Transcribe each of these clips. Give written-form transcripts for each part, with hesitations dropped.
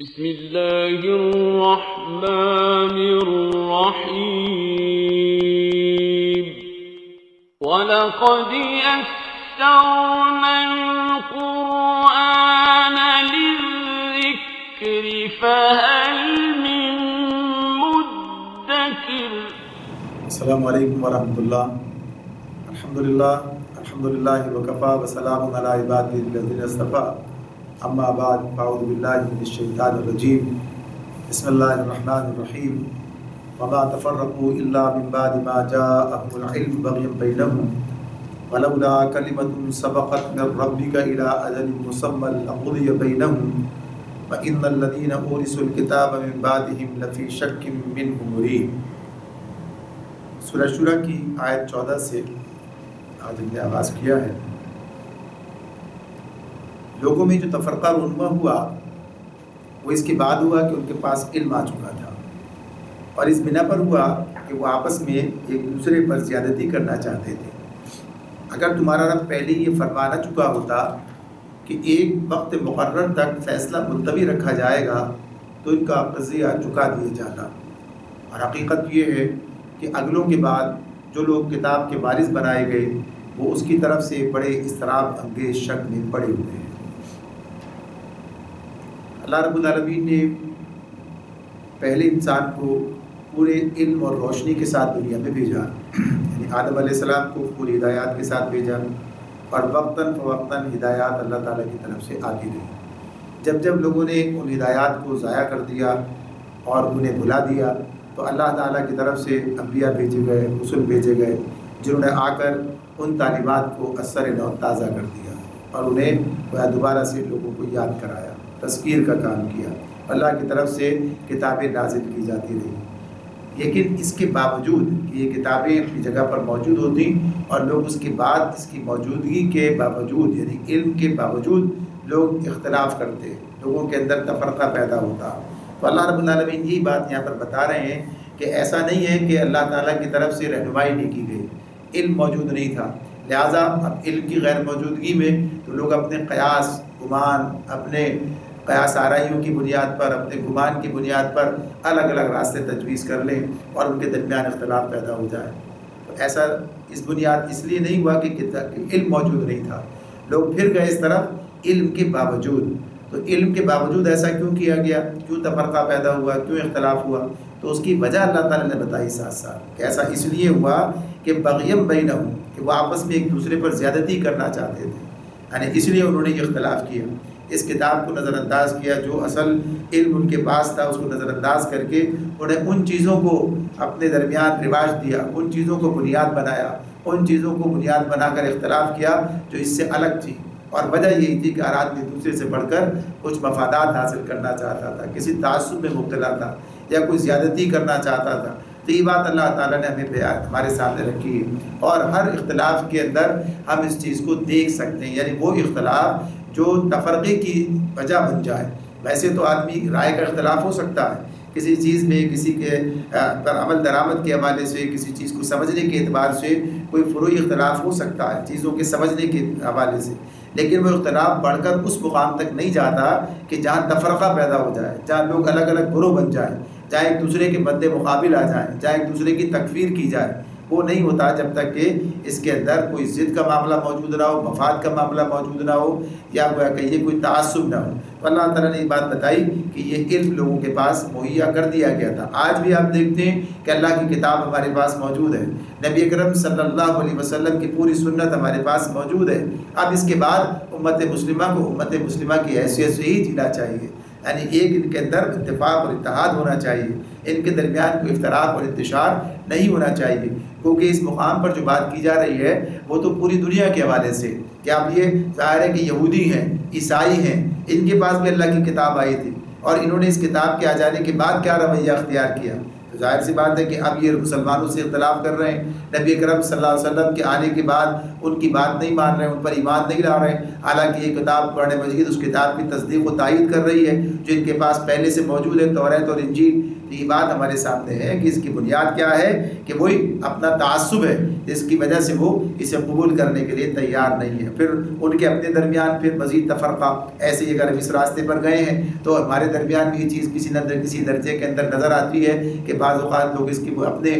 بسم اللہ الرحمن الرحیم وَلَقَدْ يَسَّرْنَا الْقُرْآنَ لِلذِّكْرِ فَهَلْ مِن مُدَّكِرٍ۔ السلام علیکم ورحمۃ اللہ۔ الحمدللہ وکفا وسلام علی عبادہ الذین اصطفیٰ، اما بعد فاعوذ باللہ من الشیطان الرجیم، بسم اللہ الرحمن الرحیم۔ وما تفرقوا الا من بعد ما جاءهم العلم بغیا بینہم ولولا کلمۃ سبقت من ربک الی اجل مسمى لقضی بینہم وان الذین اورثوا الکتاب من بعدہم لفی شک منہ مریب۔ سورہ شورى کی آیت 14 سے آج ہم نے آغاز کیا ہے۔ لوگوں میں جو تفرقہ رونما ہوا وہ اس کے بعد ہوا کہ ان کے پاس علم آ چکا تھا، اور اس بنا پر ہوا کہ وہ آپس میں ایک دوسرے پر زیادتی کرنا چاہتے تھے۔ اگر تمہارا رب پہلے یہ فرما نہ چکا ہوتا کہ ایک وقت مقرر تک فیصلہ ملتوی رکھا جائے گا تو ان کا قضیہ چکا دیے جاتا۔ اور حقیقت یہ ہے کہ اگلوں کے بعد جو لوگ کتاب کے وارث بنائے گئے وہ اس کی طرف سے بڑے اضطراب انگیز شک میں پڑے ہوئے ہیں۔ اللہ رب العالمین نے پہلے انسان کو پورے علم اور روشنی کے ساتھ دنیا میں بھیجا، یعنی آدم علیہ السلام کو پوری ہدایات کے ساتھ بھیجا، اور وقتاً فوقتاً ہدایات اللہ تعالیٰ کی طرف سے آتی رہی۔ جب جب لوگوں نے ان ہدایات کو ضائع کر دیا اور انہیں بھلا دیا تو اللہ تعالیٰ کی طرف سے انبیاء بھیجے گئے، رسول بھیجے گئے، جنہوں نے آ کر ان تعلیمات کو اثر نو تازہ کر دیا اور انہیں دوبارہ سے لوگوں کو یاد کرایا، تذکیر کا کام کیا۔ اللہ کی طرف سے کتابیں نازل کی جاتی رہی، لیکن اس کے باوجود کہ یہ کتابیں اپنی جگہ پر موجود ہوتی اور لوگ اس کے بعد اس کی موجودگی کے باوجود، یعنی علم کے باوجود لوگ اختلاف کرتے، لوگوں کے اندر تفرقہ پیدا ہوتا۔ تو اللہ رب العالمین یہی بات یہاں پر بتا رہے ہیں کہ ایسا نہیں ہے کہ اللہ تعالیٰ کی طرف سے رہنمائی نہیں کی گئی، علم موجود نہیں تھا، لہٰذا اب علم کی غیر موجودگی میں تو لوگ اپنے قیاس، گمان، اپنے قیاس آرائیوں کی بنیاد پر، اپنے گمان کی بنیاد پر الگ الگ راستے تجویز کر لیں اور ان کے درمیان اختلاف پیدا ہو جائے۔ تو ایسا اس بنیاد اس لیے نہیں ہوا کہ علم موجود نہیں تھا، لوگ پھر گئے اس طرف علم کے باوجود۔ تو علم کے باوجود ایسا کیوں کیا گیا، کیوں تفرقہ پیدا ہوا، کیوں اختلاف ہوا؟ تو اس کی وجہ اللہ تعالیٰ نے بتائی ساتھ ساتھ کہ ایسا اس لیے ہوا کہ بغیم بینہم، کہ وہ آپس میں ایک دوسرے پر زیادتی کرنا چاہتے تھے، یعنی اس لیے انہوں نے یہ اختلاف کیا، اس کتاب کو نظر انداز کیا، جو اصل علم ان کے پاس تھا اس کو نظر انداز کر کے انہوں نے ان چیزوں کو اپنے درمیان رواج دیا، ان چیزوں کو بنیاد بنایا، ان چیزوں کو بنیاد بنا کر اختلاف کیا جو اس سے الگ تھی۔ اور وجہ یہی تھی کہ ہر آدمی دوسرے سے بڑھ کر کچھ مفادات حاصل کرنا چاہتا تھا، کسی تعصب میں مبتلا تھا یا کوئی زیادتی کرنا چاہتا تھا۔ تو یہ بات اللہ تعالیٰ نے ہمارے سامنے رکھی ہے، اور ہر اختلاف کے اندر ہم اس چیز کو دیکھ سکتے ہیں، یعنی وہ اختلاف جو تفرقے کی وجہ بن جائے۔ ویسے تو آدمی رائے کا اختلاف ہو سکتا ہے کسی چیز میں، کسی کے عمل درآمد کے حوالے سے، کسی چیز کو سمجھنے کے اعتبار سے کوئی فروعی اختلاف ہو سکتا ہے چیزوں کے سمجھنے کے حوالے سے، لیکن وہ اختلاف بڑھ کر اس مقام تک نہیں جاتا کہ جہاں تفرقہ پیدا ہو جائے، جہاں لوگ الگ الگ گروہ بن جائیں، جہاں ایک دوسرے کے مد مقابل آ جائیں، جہاں ایک دوسرے کی تکفیر کی جائے۔ وہ نہیں ہوتا جب تک کہ اس کے اندر کوئی ضد کا معاملہ موجود نہ ہو، مفاد کا معاملہ موجود نہ ہو، یا کہیے کوئی تعصب نہ ہو۔ تو اللہ تعالیٰ نے یہ بات بتائی کہ یہ علم لوگوں کے پاس مہیا کر دیا گیا تھا۔ آج بھی آپ دیکھتے ہیں کہ اللہ کی کتاب ہمارے پاس موجود ہے، نبی اکرم صلی اللہ علیہ وسلم کی پوری سنت ہمارے پاس موجود ہے۔ اب اس کے بعد امت مسلمہ کو امت مسلمہ کی حیثیت سے ہی جینا چاہیے، یعنی ایک ان کے اندر اتفاق اور اتحاد ہونا چاہیے، ان کے درمیان کوئی افتراق اور انتشار نہیں ہونا چاہیے، کیونکہ اس مقام پر جو بات کی جا رہی ہے وہ تو پوری دنیا کے حوالے سے، کہ اب یہ ظاہر ہے کہ یہودی ہیں، عیسائی ہیں، ان کے پاس بھی اللہ کی کتاب آئی تھی، اور انہوں نے اس کتاب کے آ جانے کے بعد کیا رویہ اختیار کیا؟ تو تو ظاہر سی بات ہے کہ اب یہ مسلمانوں سے اختلاف کر رہے ہیں، نبی اکرم صلی اللہ علیہ وسلم کے آنے کے بعد ان کی بات نہیں مان رہے ہیں، ان پر ایمان نہیں لا رہے ہیں، حالانکہ یہ کتاب قرآن مجید اس کتاب کی تصدیق و تائید کر رہی ہے جو ان کے پاس پہلے سے موجود ہے، توریت اور انجیل۔ تو یہ بات ہمارے سامنے ہے کہ اس کی بنیاد کیا ہے کہ وہی اپنا تعصب ہے، جس کی وجہ سے وہ اسے قبول کرنے کے لیے تیار نہیں ہے۔ پھر ان کے اپنے درمیان پھر مزید تفرقہ، ایسے ہی اگر ہم اس راستے پر گئے ہیں تو ہمارے درمیان بھی یہ چیز کسی نہ کسی درجے کے اندر نظر آتی ہے کہ بعض اوقات لوگ اس کی اپنے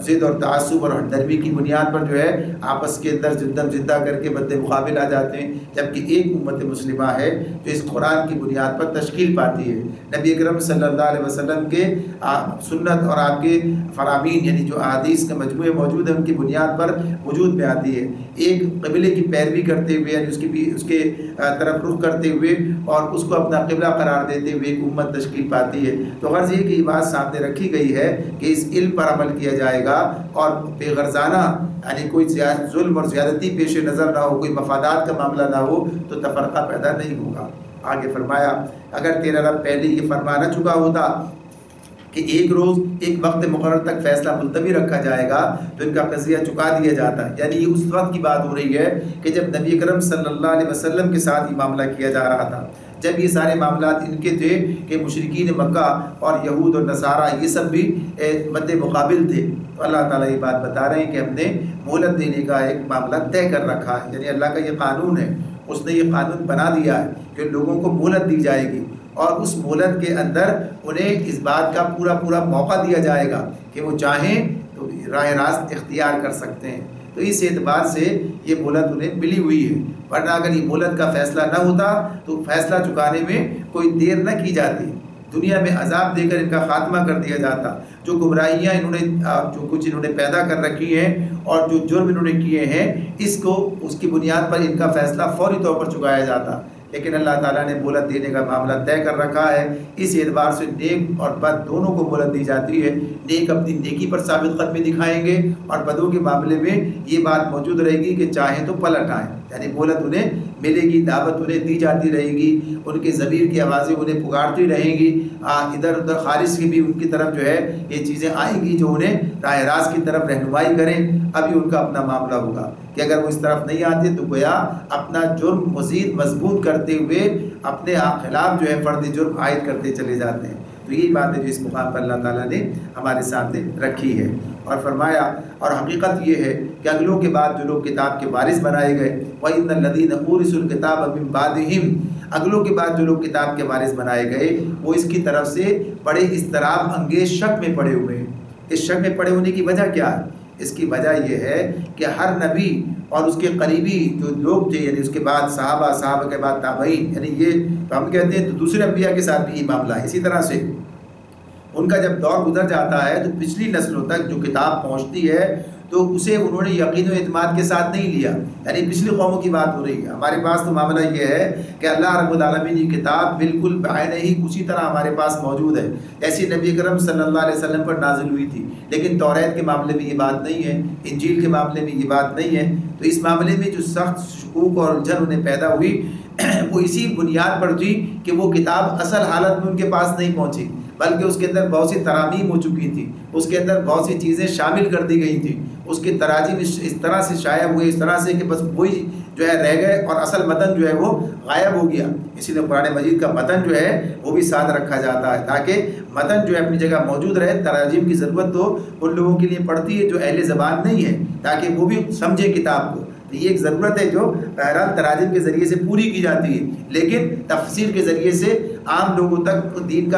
ضد اور تعصب اور ہمدردی کی بنیاد پر جو ہے آپس کے اندر زدم زدہ کر کے بد مقابل آ جاتے ہیں، جبکہ ایک امت مسلمہ ہے جو اس قرآن کی بنیاد پر تشکیل پاتی ہے۔ نبی اکرم صلی اللہ علیہ وسلم کے سنت اور آپ کے فرامین یعنی جو احادیث کے مجموعے موجود ہیں ان کی بنیاد پر وجود میں آتی ہے، ایک قبلے کی پیروی کرتے ہوئے یعنی اس کے طرف رخ کرتے ہوئے اور اس کو اپنا قبلہ قرار دیتے ہوئے ایک امت تشکیل پاتی ہے۔ تو غرض یہ کہ یہ بات سامنے رکھی گئی ہے کہ اس علم پر عمل کیا جائے گا اور بے غرضانہ یعنی کوئی ظلم اور زیادتی پیش نظر نہ ہو، کوئی مفادات کا معاملہ نہ ہو تو تفرقہ پیدا نہیں ہوگا۔ آگے فرمایا اگر تیرا رب پہلے یہ فرما نہ چکا ہوتا کہ ایک روز ایک وقت مقرر تک فیصلہ ملتوی رکھا جائے گا تو ان کا قضیہ چکا دیا جاتا ہے۔ یعنی یہ اس وقت کی بات ہو رہی ہے کہ جب نبی اکرم صلی اللہ علیہ وسلم کے ساتھ یہ معاملہ کیا جا رہا تھا، جب یہ سارے معاملات ان کے تھے کہ مشرکین مکہ اور یہود اور نصارہ یہ سب بھی مد مقابل تھے، تو اللہ تعالیٰ یہ بات بتا رہے ہیں کہ ہم نے مہلت دینے کا ایک معاملہ طے کر رکھا ہے۔ یعنی اللہ کا یہ قانون ہے، اس نے یہ قانون بنا دیا ہے کہ لوگوں کو مہلت دی جائے گی اور اس مہلت کے اندر انہیں اس بات کا پورا موقع دیا جائے گا کہ وہ چاہیں تو راہ راست اختیار کر سکتے ہیں۔ تو اس اعتبار سے یہ مہلت انہیں ملی ہوئی ہے، ورنہ اگر یہ مہلت کا فیصلہ نہ ہوتا تو فیصلہ چکانے میں کوئی دیر نہ کی جاتی، دنیا میں عذاب دے کر ان کا خاتمہ کر دیا جاتا۔ جو گمراہیاں جو کچھ انہوں نے پیدا کر رکھی ہیں اور جو جرم انہوں نے کیے ہیں اس کی بنیاد پر ان کا فیصلہ فوری طور پر چکایا جاتا، لیکن اللہ تعالیٰ نے مہلت دینے کا معاملہ طے کر رکھا ہے۔ اس اعتبار سے نیک اور بد دونوں کو مہلت دی جاتی ہے۔ نیک اپنی نیکی پر ثابت قدمی دکھائیں گے اور بدوں کے معاملے میں یہ بات موجود رہے گی کہ چاہیں تو پلٹ آئیں، یعنی مہلت انہیں ملے گی، دعوت انہیں دی جاتی رہے گی، ان کے ضمیر کی آوازیں انہیں پکارتی رہیں گی، ادھر ادھر خارج سے بھی ان کی طرف جو ہے یہ چیزیں آئیں گی جو انہیں راہ راست کی طرف رہنمائی کریں۔ ابھی ان کا اپنا معاملہ ہوگا کہ اگر وہ اس طرف نہیں آتے تو گویا اپنا جرم مزید مضبوط کرتے ہوئے اپنے خلاف جو ہے فرد جرم عائد کرتے چلے جاتے ہیں۔ تو یہی بات ہے جو اس مقام پر اللہ تعالیٰ نے ہمارے سامنے رکھی ہے، اور فرمایا اور حقیقت یہ ہے کہ اگلوں کے بعد جو لوگ کتاب کے وارث بنائے گئے، وَإِنَّ الَّذِينَ أُورِثُوا الْكِتَابَ مِن بَعْدِهِمْ، اگلوں کے بعد جو لوگ کتاب کے وارث بنائے گئے وہ اس کی طرف سے بڑے اضطراب انگیز شک میں پڑے ہوئے ہیں۔ اس شک میں پڑے ہونے کی وجہ کیا ہے؟ اس کی وجہ یہ ہے کہ ہر نبی اور اس کے قریبی جو لوگ تھے، یعنی اس کے بعد صحابہ کے بعد تابعین، یعنی یہ ہم کہتے ہیں تو دوسرے انبیاء کے ساتھ بھی یہ معاملہ ہے۔ اسی طرح سے ان کا جب دور گزر جاتا ہے تو پچھلی نسلوں تک جو کتاب پہنچتی ہے تو اسے انہوں نے یقین و اعتماد کے ساتھ نہیں لیا، یعنی پچھلی قوموں کی بات ہو رہی ہے۔ ہمارے پاس تو معاملہ یہ ہے کہ اللہ رب العالمین کی کتاب بالکل بعین ہی اسی طرح ہمارے پاس موجود ہے جیسی نبی اکرم صلی اللہ علیہ وسلم پر نازل ہوئی تھی، لیکن توریت کے معاملے میں یہ بات نہیں ہے، انجیل کے معاملے میں یہ بات نہیں ہے۔ تو اس معاملے میں جو سخت شکوک اور الجھن انہیں پیدا ہوئی وہ اسی بنیاد پر تھی کہ وہ کتاب اصل حالت میں ان کے پاس نہیں پہنچی، بلکہ اس کے اندر بہت سی ترامیم ہو چکی تھی، اس کے اندر بہت سی چیزیں شامل کر دی گئی تھیں، اس کے تراجم اس طرح سے شائع ہوئے، اس طرح سے کہ بس وہی جو ہے رہ گئے اور اصل متن جو ہے وہ غائب ہو گیا۔ اسی لیے قرآن مجید کا متن جو ہے وہ بھی ساتھ رکھا جاتا ہے تاکہ متن جو ہے اپنی جگہ موجود رہے۔ تراجم کی ضرورت تو ان لوگوں کے لیے پڑتی ہے جو اہل زبان نہیں ہے، تاکہ وہ بھی سمجھے کتاب کو۔ تو یہ ایک ضرورت ہے جو بہرحال تراجم کے ذریعے سے پوری کی جاتی ہے، لیکن تفسیر کے ذریعے سے عام لوگوں تک دین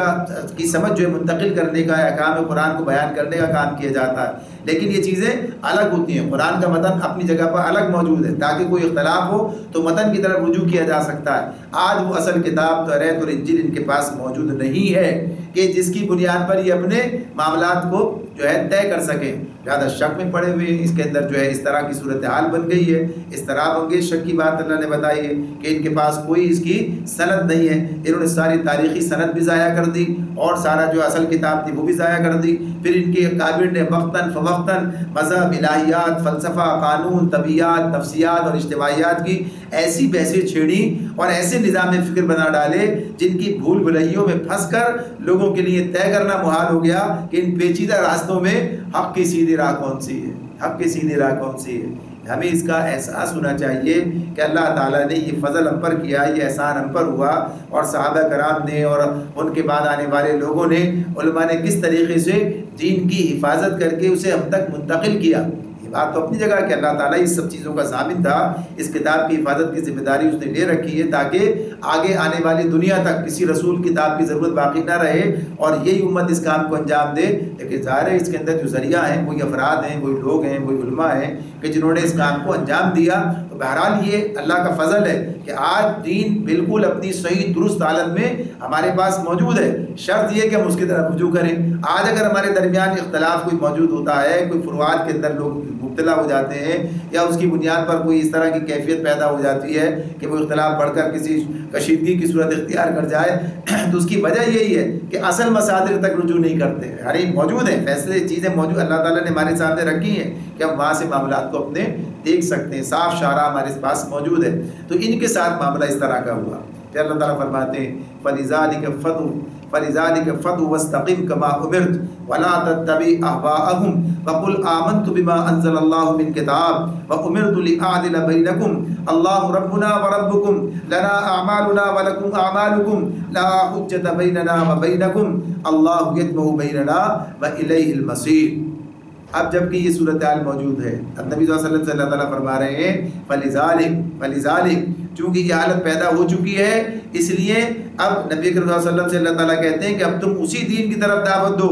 کی سمجھ جو ہے منتقل کرنے کا، احکام قرآن کو بیان کرنے کا کام کیا جاتا ہے۔ لیکن یہ چیزیں الگ ہوتی ہیں، قرآن کا متن اپنی جگہ پر الگ موجود ہے تاکہ کوئی اختلاف ہو تو متن کی طرف رجوع کیا جا سکتا ہے۔ آج وہ اصل کتاب توریت اور انجیل ان کے پاس موجود نہیں ہے کہ جس کی بنیاد پر یہ اپنے معاملات کو جو ہے طے کر سکیں، زیادہ شک میں پڑے ہوئے ہیں۔ اس کے اندر جو ہے اس طرح کی صورتحال بن گئی ہے، اضطراب انگیز شک کی بات اللہ نے بتائی ہے کہ ان کے پاس کوئی اس کی سند نہیں ہے، انہوں نے ساری ہماری تاریخی سند بھی ضائع کر دی اور سارا جو اصل کتاب تھی وہ بھی ضائع کر دی. پھر ان کے اکابر نے وقتاً فوقتاً مذہب، الہیات، فلسفہ، قانون، طبیعیات، نفسیات اور اجتماعیات کی ایسی بحثیں چھیڑی اور ایسے نظام فکر بنا ڈالے جن کی بھول بھلائیوں میں پھنس کر لوگوں کے لیے طے کرنا محال ہو گیا کہ ان پیچیدہ راستوں میں حق کی سیدھی راہ کون سی ہے، حق کی سیدھی راہ کون سی ہے. ہمیں اس کا احساس ہونا چاہیے کہ اللہ تعالیٰ نے یہ فضل ہم پر کیا، یہ احسان ہم پر ہوا، اور صحابہ کرام نے اور ان کے بعد آنے والے لوگوں نے، علماء نے کس طریقے سے دین کی حفاظت کر کے اسے ہم تک منتقل کیا. یہ بات تو اپنی جگہ کہ اللہ تعالیٰ اس سب چیزوں کا ضامن تھا، اس کتاب کی حفاظت کی ذمہ داری اس نے لے رکھی ہے تاکہ آگے آنے والی دنیا تک کسی رسول کتاب کی ضرورت باقی نہ رہے اور یہی امت اس کام کو انجام دے. لیکن ظاہر ہے اس کے اندر جو ذریعہ ہیں وہی افراد ہیں، وہی لوگ ہیں، وہی علماء ہیں کہ جنہوں نے اس کام کو انجام دیا. تو بہرحال یہ اللہ کا فضل ہے کہ آج دین بالکل اپنی صحیح درست حالت میں ہمارے پاس موجود ہے. شرط یہ کہ ہم اس کی طرف رجوع کریں. آج اگر ہمارے درمیان اختلاف کوئی موجود ہوتا ہے، کوئی فروعات کے اندر لوگ مبتلا ہو جاتے ہیں یا اس کی بنیاد پر کوئی اس طرح کی کیفیت پیدا ہو جاتی ہے کہ وہ اختلاف بڑھ کر کسی کشیدگی کی صورت اختیار کر جائے، تو اس کی وجہ یہی ہے کہ اصل مصادر تک رجوع نہیں کرتے. یعنی موجود ہیں فیصلے، چیزیں موجود اللہ تعالیٰ نے ہمارے سامنے رکھی ہیں کہ ہم وہاں سے معاملات کو اپنے دیکھ سکتے ہیں، صاف شارع ہمارے پاس موجود ہے. تو ان کے ساتھ معاملہ اس طرح کا ہوا. پھر اللہ تعالیٰ فرماتے ہیں فَلِذَلِكَ فَادْعُ وَاسْتَقِمْ كَمَا أُمِرْتَ وَلَا تَتَّبِعْ أَهْوَاءَهُمْ وَقُلْ آمَنْتُ بِمَا أَنزَلَ اللَّهُ مِنْ كِتَابٍ وَأُمِرْتُ لِأَعْدِلَ بَيْنَكُمْ اللَّهُ رَبُّنَا وَرَبُّكُمْ لَنَا أَعْمَالُنَا وَلَكُمْ أَعْمَالُكُمْ لَا حُجَّةَ بَيْنَنَا وَبَيْنَكُمْ اللَّهُ يَجْمَعُ بَيْنَنَا وَإِلَيْهِ الْمَصِيرُ. اب جب کہ یہ صورتحال موجود ہے، اب نبی صلی اللہ علیہ وسلم سے اللہ تعالیٰ فرما رہے ہیں فَلِذَالِكَ چونکہ یہ حالت پیدا ہو چکی ہے، اس لیے اب نبی کریم صلی اللہ علیہ وسلم سے اللہ تعالیٰ کہتے ہیں کہ اب تم اسی دین کی طرف دعوت دو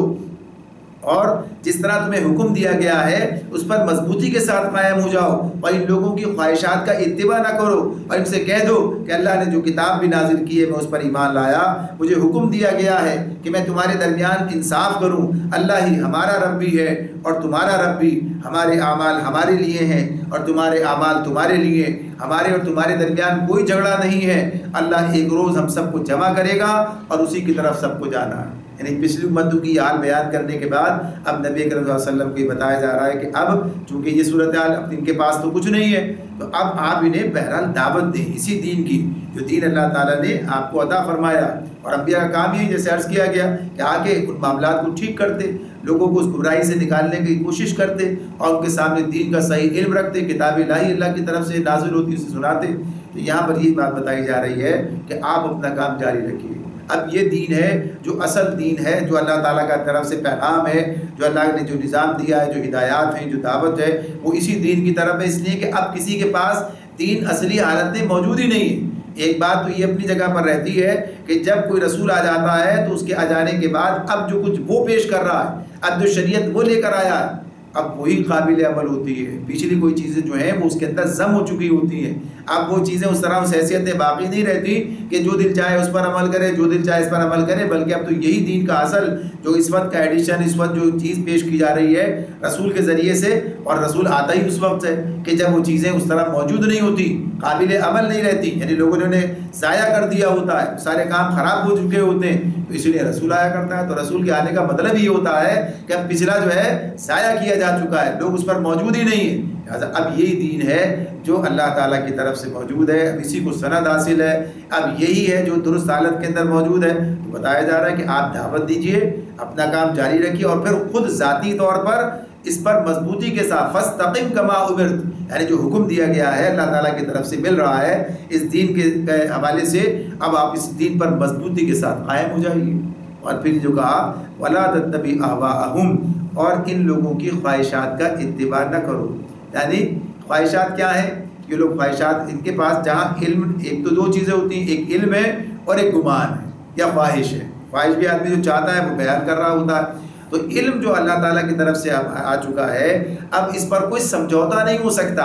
اور جس طرح تمہیں حکم دیا گیا ہے اس پر مضبوطی کے ساتھ قائم ہو جاؤ اور ان لوگوں کی خواہشات کا اتباع نہ کرو اور ان سے کہہ دو کہ اللہ نے جو کتاب بھی نازل کی ہے میں اس پر ایمان لایا، مجھے حکم دیا گیا ہے کہ میں تمہارے درمیان انصاف کروں، اللہ ہی ہمارا رب بھی ہے اور تمہارا رب بھی، ہمارے اعمال ہمارے لیے ہیں اور تمہارے اعمال تمہارے لیے، ہمارے اور تمہارے درمیان کوئی جھگڑا نہیں ہے، اللہ ایک روز ہم سب کو جمع کرے گا اور اسی کی طرف سب کو جانا ہے. یعنی پچھلی امتوں کی حال بیان کرنے کے بعد اب نبی کریم صلی اللہ علیہ وسلم کو یہ بتایا جا رہا ہے کہ اب چونکہ یہ صورتحال اب ان کے پاس تو کچھ نہیں ہے، تو اب آپ انہیں بہرحال دعوت دیں اسی دین کی جو دین اللہ تعالیٰ نے آپ کو عطا فرمایا. اور انبیاء کا کام یہی جیسے عرض کیا گیا کہ آگے ان معاملات کو ٹھیک کرتے، لوگوں کو اس گمراہی سے نکالنے کی کوشش کرتے اور ان کے سامنے دین کا صحیح علم رکھتے، کتاب الہی اللہ کی طرف سے نازل ہوتی اسے سناتے. تو یہاں پر یہی بات بتائی جا رہی ہے کہ آپ اپنا کام جاری رکھیے. اب یہ دین ہے جو اصل دین ہے، جو اللہ تعالیٰ کا طرف سے پیغام ہے، جو اللہ نے جو نظام دیا ہے، جو ہدایات ہیں، جو دعوت ہے، وہ اسی دین کی طرف ہے. اس لیے کہ اب کسی کے پاس دین اصلی حالت میں موجود ہی نہیں ہے. ایک بات تو یہ اپنی جگہ پر رہتی ہے کہ جب کوئی رسول آ جاتا ہے تو اس کے آ جانے کے بعد اب جو کچھ وہ پیش کر رہا ہے، اب جو شریعت وہ لے کر آیا ہے، اب وہی قابل عمل ہوتی ہے. پچھلی کوئی چیزیں جو ہیں وہ اس کے اندر ضم ہو چکی ہوتی ہیں. اب وہ چیزیں اس طرح اس حیثیت میں باقی نہیں رہتی کہ جو دل چاہے اس پر عمل کرے، جو دل چاہے اس پر عمل کرے، بلکہ اب تو یہی دین کا اصل جو اس وقت کا ایڈیشن، اس وقت جو چیز پیش کی جا رہی ہے رسول کے ذریعے سے، اور رسول آتا ہی اس وقت ہے کہ جب وہ چیزیں اس طرح موجود نہیں ہوتی، قابل عمل نہیں رہتی، یعنی لوگوں نے انہیں ضائع کر دیا ہوتا ہے، سارے کام خراب ہو چکے ہوتے ہیں، تو اس لیے رسول آیا کرتا ہے. تو رسول کے آنے کا مطلب یہ ہوتا ہے کہ اب پچھلا جو ہے ضائع کیا جا چکا ہے، لوگ اس پر موجود ہی نہیں ہیں. اب یہی دین ہے جو اللہ تعالیٰ کی طرف سے موجود ہے، اب اسی کو سند حاصل ہے، اب یہی ہے جو درست حالت کے اندر موجود ہے. تو بتایا جا رہا ہے کہ آپ دعوت دیجئے، اپنا کام جاری رکھیے اور پھر خود ذاتی طور پر اس پر مضبوطی کے ساتھ فاستقم کما امرت، یعنی جو حکم دیا گیا ہے اللہ تعالیٰ کی طرف سے مل رہا ہے اس دین کے حوالے سے، اب آپ اس دین پر مضبوطی کے ساتھ قائم ہو جائیے. اور پھر جو کہا وَلَا تَتَّبِعْ أَهْوَاءَهُمْ، اور ان لوگوں کی خواہشات کا اتباع نہ کرو. یعنی خواہشات کیا ہیں؟ یہ لوگ خواہشات ان کے پاس جہاں علم، ایک تو دو چیزیں ہوتی ہیں، ایک علم ہے اور ایک گمان ہے یا خواہش ہے. خواہش بھی آدمی جو چاہتا ہے وہ بیان کر رہا ہوتا ہے. تو علم جو اللہ تعالیٰ کی طرف سے آ چکا ہے، اب اس پر کوئی سمجھوتا نہیں ہو سکتا.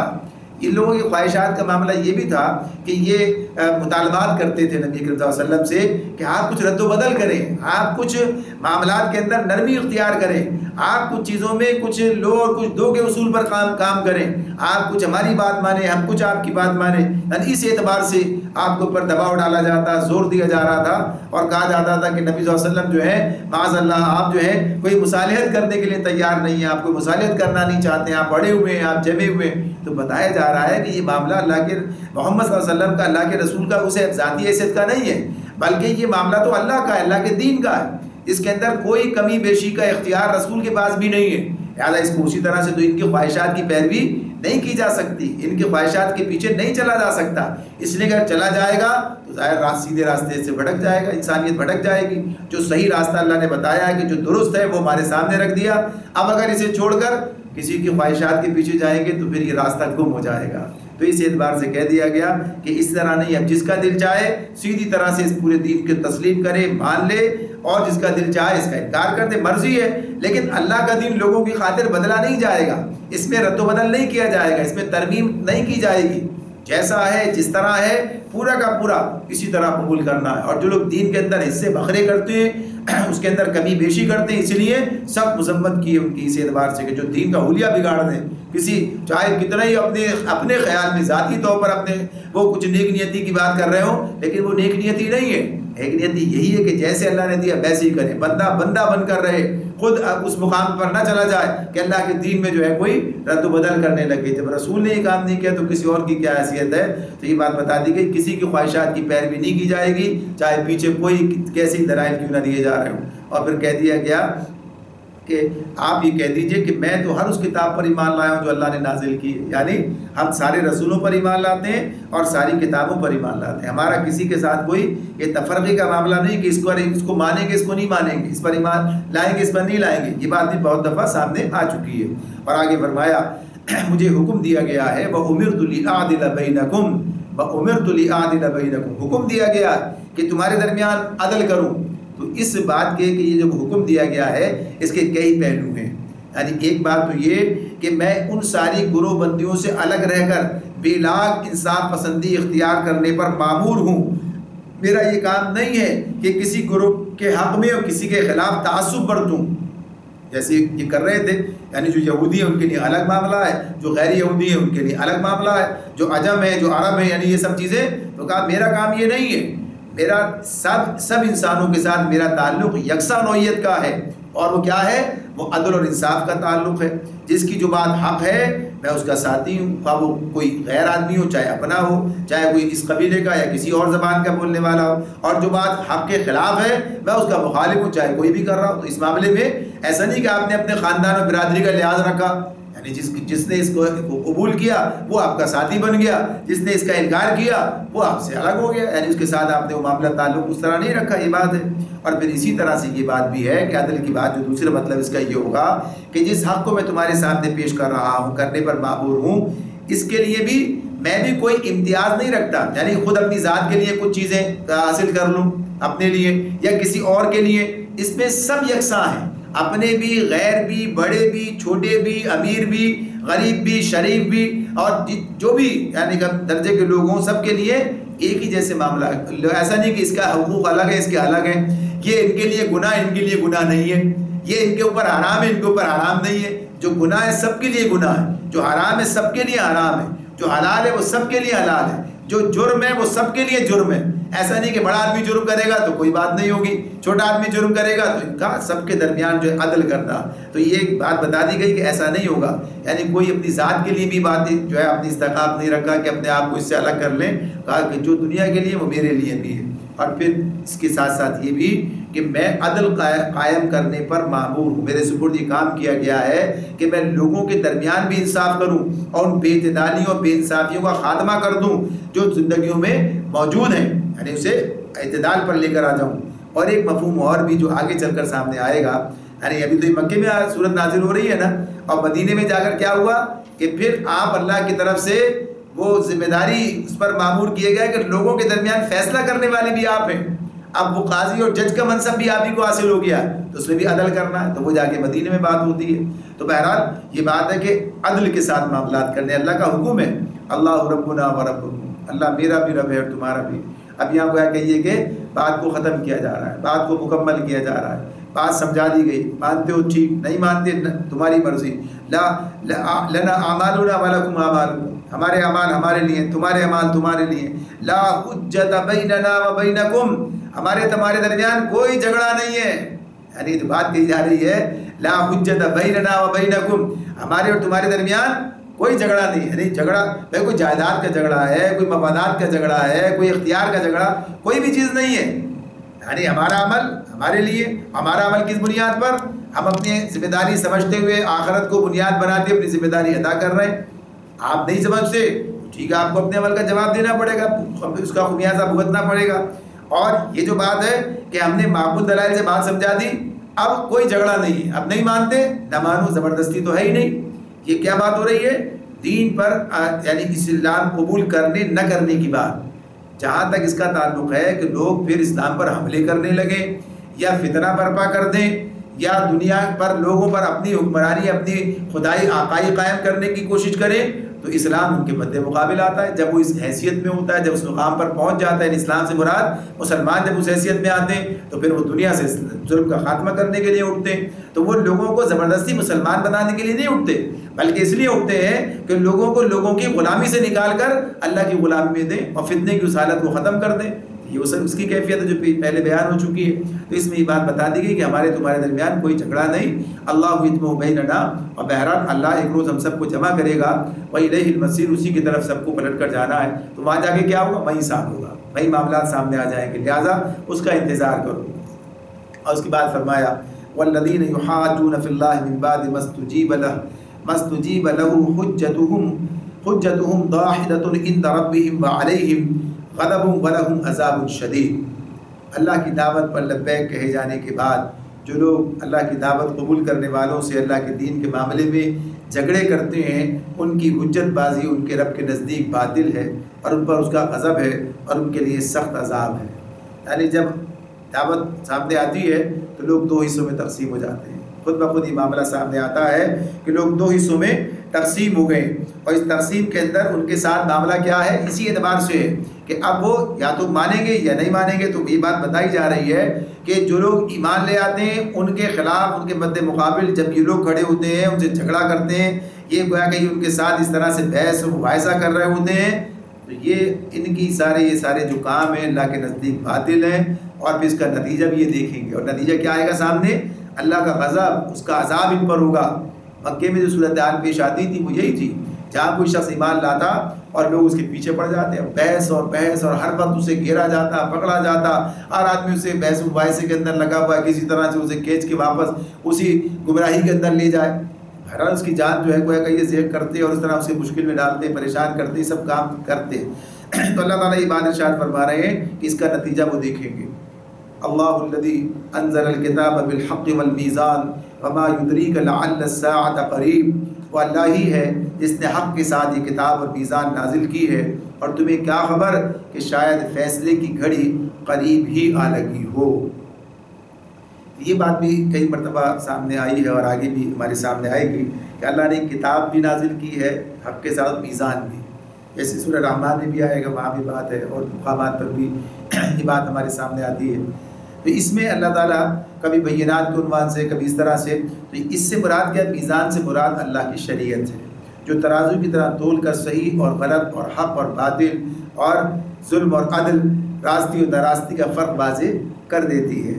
ان لوگوں کی خواہشات کا معاملہ یہ بھی تھا کہ یہ مطالبات کرتے تھے نبی کریم صلی اللہ علیہ وسلم سے کہ آپ کچھ رد و بدل کریں، آپ کچھ معاملات کے اندر نرمی اختیار کریں، آپ کچھ چیزوں میں کچھ لو اور کچھ دو کے اصول پر کام کریں، آپ کچھ ہماری بات مانیں، ہم کچھ آپ کی بات مانیں۔ یعنی اس اعتبار سے آپ کے اوپر دباؤ ڈالا جاتا، زور دیا جا رہا تھا اور کہا جاتا تھا کہ نبی صلی اللہ علیہ وسلم جو ہے معاذ اللہ آپ جو ہے کوئی مصالحت کرنے کے لیے تیار نہیں ہیں، آپ کوئی مصالحت کرنا نہیں چاہتے ہیں، آپ بڑے ہوئے ہیں، آپ جمے ہوئے ہیں۔ تو بتایا جا رہا ہے کہ یہ معاملہ اللہ کے محمد صلی اللہ علیہ وسلم کا، اللہ کے رسول کا اسے ذاتی حیثیت کا نہیں ہے، بلکہ یہ معاملہ تو اللہ کا ہے، اللہ کے دین کا ہے، اس کے اندر کوئی کمی بیشی کا اختیار رسول کے پاس بھی نہیں ہے، لہٰذا اس کو اسی طرح سے تو ان کی خواہشات کی پیروی نہیں کی جا سکتی، ان کی خواہشات کے پیچھے نہیں چلا جا سکتا، اس لیے اگر چلا جائے گا تو ظاہر سیدھے راستے سے بھٹک جائے گا، انسانیت بھٹک جائے گی۔ جو صحیح راستہ اللہ نے بتایا ہے کہ جو درست ہے وہ ہمارے سامنے رکھ دیا، اب اگر اسے چھوڑ کر کسی کی خواہشات کے پیچھے جائیں گے تو پھر یہ راستہ گم ہو جائے گا۔ تو اس اعتبار سے کہہ دیا گیا کہ اس طرح نہیں، اب جس کا دل چاہے سیدھی طرح سے اس پورے دین کو تسلیم کرے، مان لے، اور جس کا دل چاہے اس کا انکار کر دے، مرضی ہے، لیکن اللہ کا دین لوگوں کی خاطر بدلا نہیں جائے گا، اس میں رد و بدل نہیں کیا جائے گا، اس میں ترمیم نہیں کی جائے گی، جیسا ہے جس طرح ہے پورا کا پورا اسی طرح قبول کرنا ہے۔ اور جو لوگ دین کے اندر حصے بکھرے کرتے ہیں، اس کے اندر کمی بیشی کرتے ہیں، اس لیے سخت مذمت کی ان کی اس اعتبار سے کہ جو دین کا حلیہ بگاڑ دیں، کسی چاہے کتنا ہی اپنے خیال میں ذاتی طور پر اپنے وہ کچھ نیک نیتی کی بات کر رہے ہوں، لیکن وہ نیک نیتی نہیں ہے، نیک نیتی یہی ہے کہ جیسے اللہ نے دیا ویسے ہی کریں، بندہ بن کر رہے، خود اس مقام پر نہ چلا جائے کہ اللہ کے دین میں جو ہے کوئی رد و بدل کرنے لگے۔ جب رسول نے یہ کام نہیں کیا تو کسی اور کی کیا حیثیت ہے؟ تو یہ بات بتا دی گئی، کسی کی خواہشات کی پیروی نہیں کی جائے گی، چاہے پیچھے کوئی کیسی دلائل کیوں نہ دیے جا رہے ہوں۔ اور پھر کہہ دیا گیا کہ آپ یہ کہہ دیجئے کہ میں تو ہر اس کتاب پر ایمان لایا ہوں جو اللہ نے نازل کی ہے، یعنی ہم سارے رسولوں پر ایمان لاتے ہیں اور ساری کتابوں پر ایمان لاتے ہیں، ہمارا کسی کے ساتھ کوئی یہ تفرقے کا معاملہ نہیں کہ اس کو مانیں گے، اس کو نہیں مانیں گے، اس پر ایمان لائیں گے، اس پر نہیں لائیں گے، یہ بات بھی بہت دفعہ سامنے آ چکی ہے۔ اور آگے فرمایا مجھے حکم دیا گیا ہے وَأُمِرْتُ لِأَعْدِلَ بَيْنَكُمْ وَأُمِرْتُ لِأَعْدِلَ بَيْنَكُمْ، حکم دیا گیا کہ تمہارے درمیان عدل کروں۔ تو اس بات کے کہ یہ جو حکم دیا گیا ہے اس کے کئی پہلو ہیں، یعنی ایک بات تو یہ کہ میں ان ساری گروہ بندیوں سے الگ رہ کر بے لاگ انصاف پسندی اختیار کرنے پر مامور ہوں، میرا یہ کام نہیں ہے کہ کسی گروہ کے حق میں اور کسی کے خلاف تعصب برتوں، جیسے یہ کر رہے تھے، یعنی جو یہودی ہیں ان کے لیے الگ معاملہ ہے، جو غیر یہودی ہیں ان کے لیے الگ معاملہ ہے، جو عجم ہے جو عرب ہے، یعنی یہ سب چیزیں، تو کہا میرا کام یہ نہیں ہے، میرا سب انسانوں کے ساتھ میرا تعلق یکساں نوعیت کا ہے، اور وہ کیا ہے؟ وہ عدل اور انصاف کا تعلق ہے، جس کی جو بات حق ہے میں اس کا ساتھی ہوں، خواہ وہ کوئی غیر آدمی ہو، چاہے اپنا ہو، چاہے کوئی اس قبیلے کا یا کسی اور زبان کا بولنے والا ہو، اور جو بات حق کے خلاف ہے میں اس کا مخالف ہوں، چاہے کوئی بھی کر رہا ہو۔ تو اس معاملے میں ایسا نہیں کہ آپ نے اپنے خاندان اور برادری کا لحاظ رکھا، یعنی جس نے اس کو قبول کیا وہ آپ کا ساتھی بن گیا، جس نے اس کا انکار کیا وہ آپ سے الگ ہو گیا، یعنی اس کے ساتھ آپ نے وہ معاملہ تعلق اس طرح نہیں رکھا، یہ بات ہے۔ اور پھر اسی طرح سے یہ بات بھی ہے کہ عدل کی بات جو دوسرا مطلب اس کا یہ ہوگا کہ جس حق کو میں تمہارے سامنے پیش کر رہا ہوں، کرنے پر مامور ہوں، اس کے لیے بھی میں بھی کوئی امتیاز نہیں رکھتا، یعنی خود اپنی ذات کے لیے کچھ چیزیں حاصل کر لوں اپنے لیے یا کسی اور کے لیے، اس میں سب یکساں ہیں، اپنے بھی، غیر بھی، بڑے بھی، چھوٹے بھی، امیر بھی، غریب بھی، شریف بھی، اور جو بھی یعنی درجے کے لوگ ہوں سب کے لیے ایک ہی جیسے معاملہ ہے۔ ایسا نہیں کہ اس کا حقوق الگ ہے اس کے الگ ہیں، یہ ان کے لیے گناہ ان کے لیے گناہ نہیں ہے، یہ ان کے اوپر حرام ہے ان کے اوپر حرام نہیں ہے، جو گناہ ہے سب کے لیے گناہ ہے، جو حرام ہے سب کے لیے حرام ہے، جو حلال ہے وہ سب کے لیے حلال ہے، جو جرم ہے وہ سب کے لیے جرم ہے۔ ایسا نہیں کہ بڑا آدمی جرم کرے گا تو کوئی بات نہیں ہوگی، چھوٹا آدمی جرم کرے گا تو ان کا سب کے درمیان جو ہے عدل کرنا۔ تو یہ بات بتا دی گئی کہ ایسا نہیں ہوگا، یعنی کوئی اپنی ذات کے لیے بھی بات جو ہے اپنی استحقاق نہیں رکھا کہ اپنے آپ کو اس سے الگ کر لیں، کہا کہ جو دنیا کے لیے وہ میرے لیے بھی ہے۔ اور پھر اس کے ساتھ ساتھ یہ بھی کہ میں عدل قائم کرنے پر مامور ہوں، میرے سپرد یہ کام کیا گیا ہے کہ میں لوگوں کے درمیان بھی انصاف کروں اور ان بے اعتدالیوں اور بے انصافیوں کا خاتمہ کر دوں جو زندگیوں میں موجود ہیں، یعنی اسے اعتدال پر لے کر آ جاؤں۔ اور ایک مفہوم اور بھی جو آگے چل کر سامنے آئے گا، یعنی ابھی تو یہ مکے میں سورت نازل ہو رہی ہے نا، اور مدینے میں جا کر کیا ہوا کہ پھر آپ اللہ کی طرف سے وہ ذمہ داری اس پر معمور کیے گئے کہ لوگوں کے درمیان فیصلہ کرنے والے بھی آپ ہیں، اب وہ قاضی اور جج کا منصب بھی آپ ہی کو حاصل ہو گیا، تو اس میں بھی عدل کرنا ہے، تو وہ جا کے مدینے میں بات ہوتی ہے۔ تو بہرحال یہ بات ہے کہ عدل کے ساتھ معاملات کرنے اللہ کا حکم ہے، اللہ ربنا و ربکم، اللہ میرا بھی رب ہے اور تمہارا بھی۔ اب یہاں گویا کہیے کہ بات کو ختم کیا جا رہا ہے، بات کو مکمل کیا جا رہا ہے، بات سمجھا دی گئی، مانتے ہو ٹھیک، نہیں مانتے تمہاری مرضی، لنا اعمالنا ولکم اعمالکم، ہمارے اعمال ہمارے لیے، تمہارے اعمال تمہارے لیے، لا حجت بیننا و بینکم، ہمارے تمہارے درمیان کوئی جھگڑا نہیں ہے۔ یعنی تو بات کہی جا رہی ہے لا حجت بیننا و بینکم، ہمارے اور تمہارے درمیان کوئی جھگڑا نہیں ہے۔ یعنی جھگڑا بھائی کوئی جائیداد کا جھگڑا ہے، کوئی مفادات کا جھگڑا ہے، کوئی اختیار کا جھگڑا، کوئی بھی چیز نہیں ہے۔ یعنی ہمارا عمل ہمارے لیے، ہمارا عمل کس بنیاد پر؟ ہم اپنی ذمہ داری سمجھتے ہوئے آخرت کو بنیاد بناتے اپنی ذمہ داری ادا کر رہے ہیں۔ آپ نہیں سمجھتے ٹھیک ہے، آپ کو اپنے عمل کا جواب دینا پڑے گا، اس کا خمیازہ بھگتنا پڑے گا۔ اور یہ جو بات ہے کہ ہم نے معقول دلائل سے بات سمجھا دی، اب کوئی جھگڑا نہیں ہے، اب نہیں مانتے نہ مانو، زبردستی تو ہے ہی نہیں۔ یہ کیا بات ہو رہی ہے؟ دین پر یعنی اسلام قبول کرنے نہ کرنے کی بات۔ جہاں تک اس کا تعلق ہے کہ لوگ پھر اسلام پر حملے کرنے لگیں یا فتنہ برپا کر دیں یا دنیا پر لوگوں پر اپنی حکمرانی، اپنی خدائی آقائی قائم کرنے کی کوشش کریں، تو اسلام ان کے مد مقابل آتا ہے۔ جب وہ اس حیثیت میں ہوتا ہے، جب اس مقام پر پہنچ جاتا ہے، اسلام سے مراد مسلمان جب اس حیثیت میں آتے ہیں، تو پھر وہ دنیا سے ظلم کا خاتمہ کرنے کے لیے اٹھتے ہیں۔ تو وہ لوگوں کو زبردستی مسلمان بنانے کے لیے نہیں اٹھتے، بلکہ اس لیے اٹھتے ہیں کہ لوگوں کو لوگوں کی غلامی سے نکال کر اللہ کی غلامی میں دیں اور فتنے کی اس حالت کو ختم کر دیں۔ یہ اس کی کیفیت ہے جو پہلے بیان ہو چکی ہے۔ تو اس میں یہ بات بتا دی گئی کہ ہمارے تمہارے درمیان کوئی جھگڑا نہیں، اللہ یجمع بیننا، اور بہرحال اللہ ایک روز ہم سب کو جمع کرے گا، وإلیہ المصیر، اسی کی طرف سب کو پلٹ کر جانا ہے۔ تو وہاں جا کے کیا ہوگا؟ وہیں صاف ہوگا، وہی معاملات سامنے آ جائیں گے، لہٰذا اس کا انتظار کرو۔ اور اس کے بعد فرمایا والذین یحاجون فی اللہ من بعد ما استجیب له حجتهم ضاحدۃ عند ربهم وعلیہم غضب ولہم عذاب شدید۔ اللہ کی دعوت پر لبیک کہے جانے کے بعد جو لوگ اللہ کی دعوت قبول کرنے والوں سے اللہ کے دین کے معاملے میں جھگڑے کرتے ہیں، ان کی حجت بازی ان کے رب کے نزدیک باطل ہے اور ان پر اس کا غضب ہے اور ان کے لیے سخت عذاب ہے۔ یعنی جب دعوت سامنے آتی ہے تو لوگ دو حصوں میں تقسیم ہو جاتے ہیں۔ خود بخود یہ معاملہ سامنے آتا ہے کہ لوگ دو حصوں میں تقسیم ہو گئے، اور اس تقسیم کے اندر ان کے ساتھ معاملہ کیا ہے؟ اسی اعتبار سے ہے کہ اب وہ یا تو مانیں گے یا نہیں مانیں گے۔ تو یہ بات بتائی جا رہی ہے کہ جو لوگ ایمان لے آتے ہیں ان کے خلاف، ان کے مد مقابل جب یہ لوگ کھڑے ہوتے ہیں، ان سے جھگڑا کرتے ہیں، یہ گویا کہ ان کے ساتھ اس طرح سے بحث و مباحثہ کر رہے ہوتے ہیں، تو یہ ان کی یہ سارے جو کام ہیں اللہ کے نزدیک باطل ہیں، اور پھر اس کا نتیجہ بھی یہ دیکھیں گے۔ اور نتیجہ کیا آئے گا سامنے؟ اللہ کا غضب، اس کا عذاب ان پر ہوگا۔ مکے میں جو صورتحال پیش آتی تھی وہ یہی تھی، جہاں کوئی شخص ایمان لاتا اور لوگ اس کے پیچھے پڑ جاتے، بحث اور ہر وقت اسے گھیرا جاتا، پکڑا جاتا، ہر آدمی اسے بحث مباحثے کے اندر لگا ہوا ہے، کسی طرح سے اسے کھینچ کے واپس اسی گمراہی کے اندر لے جائے۔ ہر اس کی جان جو ہے گویا کہ یہ زیر کرتے اور اس طرح اسے مشکل میں ڈالتے، پریشان کرتے، سب کام کرتے۔ تو اللہ تعالیٰ یہ بات ارشاد فرما رہے ہیں کہ اس کا نتیجہ وہ دیکھیں گے۔ اللہ الذی انزل الکتاب بالحق والمیزان وما یدریک لعل الساعة قریب، وہ اللہ ہی ہے جس نے حق کے ساتھ یہ کتاب اور میزان نازل کی ہے، اور تمہیں کیا خبر کہ شاید فیصلے کی گھڑی قریب ہی آ لگی ہو۔ یہ بات بھی کئی مرتبہ سامنے آئی ہے اور آگے بھی ہمارے سامنے آئے گی کہ اللہ نے کتاب بھی نازل کی ہے حق کے ساتھ میزان بھی، جیسے سورہ رحمان میں بھی آئے گا، وہاں بھی بات ہے، اور مقامات پر بھی یہ بات ہمارے سامنے آتی ہے۔ تو اس میں اللہ تعالیٰ کبھی بینات کے عنوان سے، کبھی اس طرح سے، تو اس سے مراد کیا؟ میزان سے مراد اللہ کی شریعت ہے، جو ترازو کی طرح تول کر صحیح اور غلط اور حق اور باطل اور ظلم اور عدل، راستی اور ناراستی کا فرق واضح کر دیتی ہے۔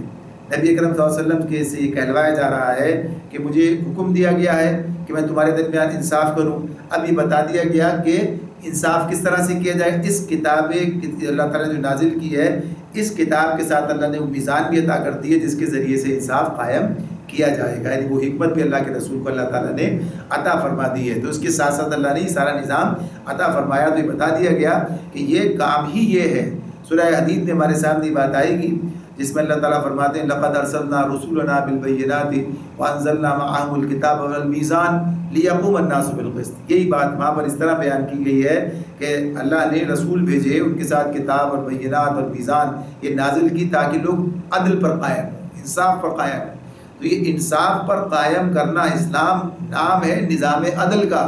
نبی اکرم صلی اللہ علیہ وسلم کے سے یہ کہلوایا جا رہا ہے کہ مجھے حکم دیا گیا ہے کہ میں تمہارے درمیان انصاف کروں۔ اب یہ بتا دیا گیا کہ انصاف کس طرح سے کیا جائے۔ اس کتاب اللہ تعالیٰ نے جو نازل کی ہے، اس کتاب کے ساتھ اللہ نے وہ میزان بھی عطا کر دی ہے جس کے ذریعے سے انصاف قائم کیا جائے گا، یعنی وہ حکمت بھی اللہ کے رسول کو اللہ تعالیٰ نے عطا فرما دی ہے۔ تو اس کے ساتھ ساتھ اللہ نے یہ سارا نظام عطا فرمایا، تو یہ بتا دیا گیا کہ یہ کام ہی یہ ہے۔ سورہ حدید میں ہمارے سامنے یہ بات آئے گی جس میں اللہ تعالیٰ فرماتے ہیں لقد ارسلنا رسولنا بالبینات وانزلنا معهم الکتاب والمیزان لیقوم الناس بالقسط۔ یہی بات وہاں پر اس طرح بیان کی گئی ہے کہ اللہ نے رسول بھیجے، ان کے ساتھ کتاب اور بینات اور میزان یہ نازل کی تاکہ لوگ عدل پر قائم ہوں، انصاف پر قائم ہوں۔ تو یہ انصاف پر قائم کرنا اسلام نام ہے نظام عدل کا۔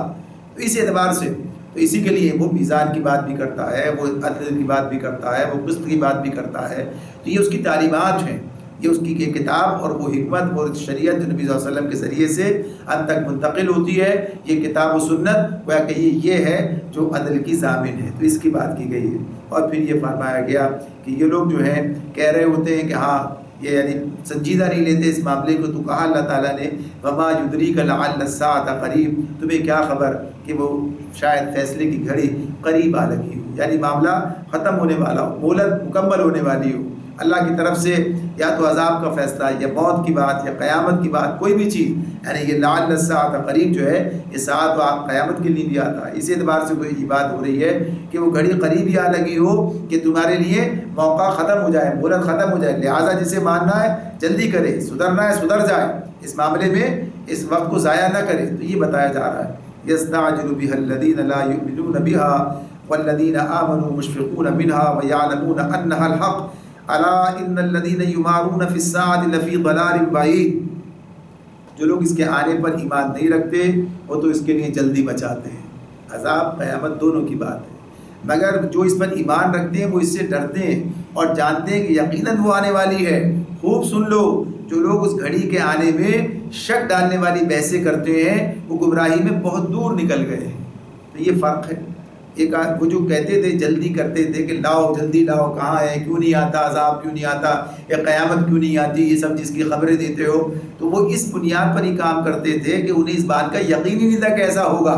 تو اس اعتبار سے تو اسی کے لیے وہ میزان کی بات بھی کرتا ہے، وہ عدل کی بات بھی کرتا ہے، وہ قسط کی بات بھی کرتا ہے۔ تو یہ اس کی تعلیمات ہیں، یہ اس کی کتاب اور وہ حکمت اور شریعت جو نبی صلی اللہ علیہ وسلم کے ذریعے سے اب تک منتقل ہوتی ہے، یہ کتاب و سنت گویا کہ یہ ہے جو عدل کی ضامن ہے۔ تو اس کی بات کی گئی ہے، اور پھر یہ فرمایا گیا کہ یہ لوگ جو ہیں کہہ رہے ہوتے ہیں کہ ہاں یہ یعنی سنجیدہ نہیں لیتے اس معاملے کو، تو کہا اللہ تعالیٰ نے وما یدریک لعل الساعۃ قریب، تمہیں کیا خبر کہ وہ شاید فیصلے کی گھڑی قریب آ لگی ہو، یعنی معاملہ ختم ہونے والا ہو، مہلت مکمل ہونے والی ہو اللہ کی طرف سے، یا تو عذاب کا فیصلہ یا موت کی بات یا قیامت کی بات، کوئی بھی چیز، یعنی یہ لعل الساعۃ قریب جو ہے یہ ساعت و قیامت کے لیے بھی آتا ہے۔ اسی اعتبار سے کوئی یہ بات ہو رہی ہے کہ وہ گھڑی قریب ہی آ لگی ہو کہ تمہارے لیے موقع ختم ہو جائے، مہلت ختم ہو جائے، لہٰذا جسے ماننا ہے جلدی کرے، سدھرنا ہے سدھر جائے، اس معاملے میں اس وقت کو ضائع نہ کرے۔ تو یہ بتایا جا رہا ہے یستعجل بها الذین لا یؤمنون بها والذین آمنوا مشفقون منها ویعلمون انها الحق الا ان الذین یمارون فی الساعۃ لفی ضلال بعید، جو لوگ اس کے آنے پر ایمان نہیں رکھتے وہ تو اس کے لیے جلدی مچاتے ہیں، عذاب قیامت دونوں کی بات ہے، مگر جو اس پر ایمان رکھتے ہیں وہ اس سے ڈرتے ہیں اور جانتے ہیں کہ یقیناً وہ آنے والی ہے۔ خوب سن لو، جو لوگ اس گھڑی کے آنے میں شک ڈالنے والی بحثیں کرتے ہیں وہ گمراہی میں بہت دور نکل گئے ہیں۔ تو یہ فرق ہے، ایک وہ جو کہتے تھے جلدی کرتے تھے کہ لاؤ جلدی لاؤ، کہاں ہے، کیوں نہیں آتا عذاب، کیوں نہیں آتا، یا قیامت کیوں نہیں آتی، یہ سب جس کی خبریں دیتے ہو، تو وہ اس بنیاد پر ہی کام کرتے تھے کہ انہیں اس بات کا یقین ہی نہیں تھا کہ ایسا ہوگا۔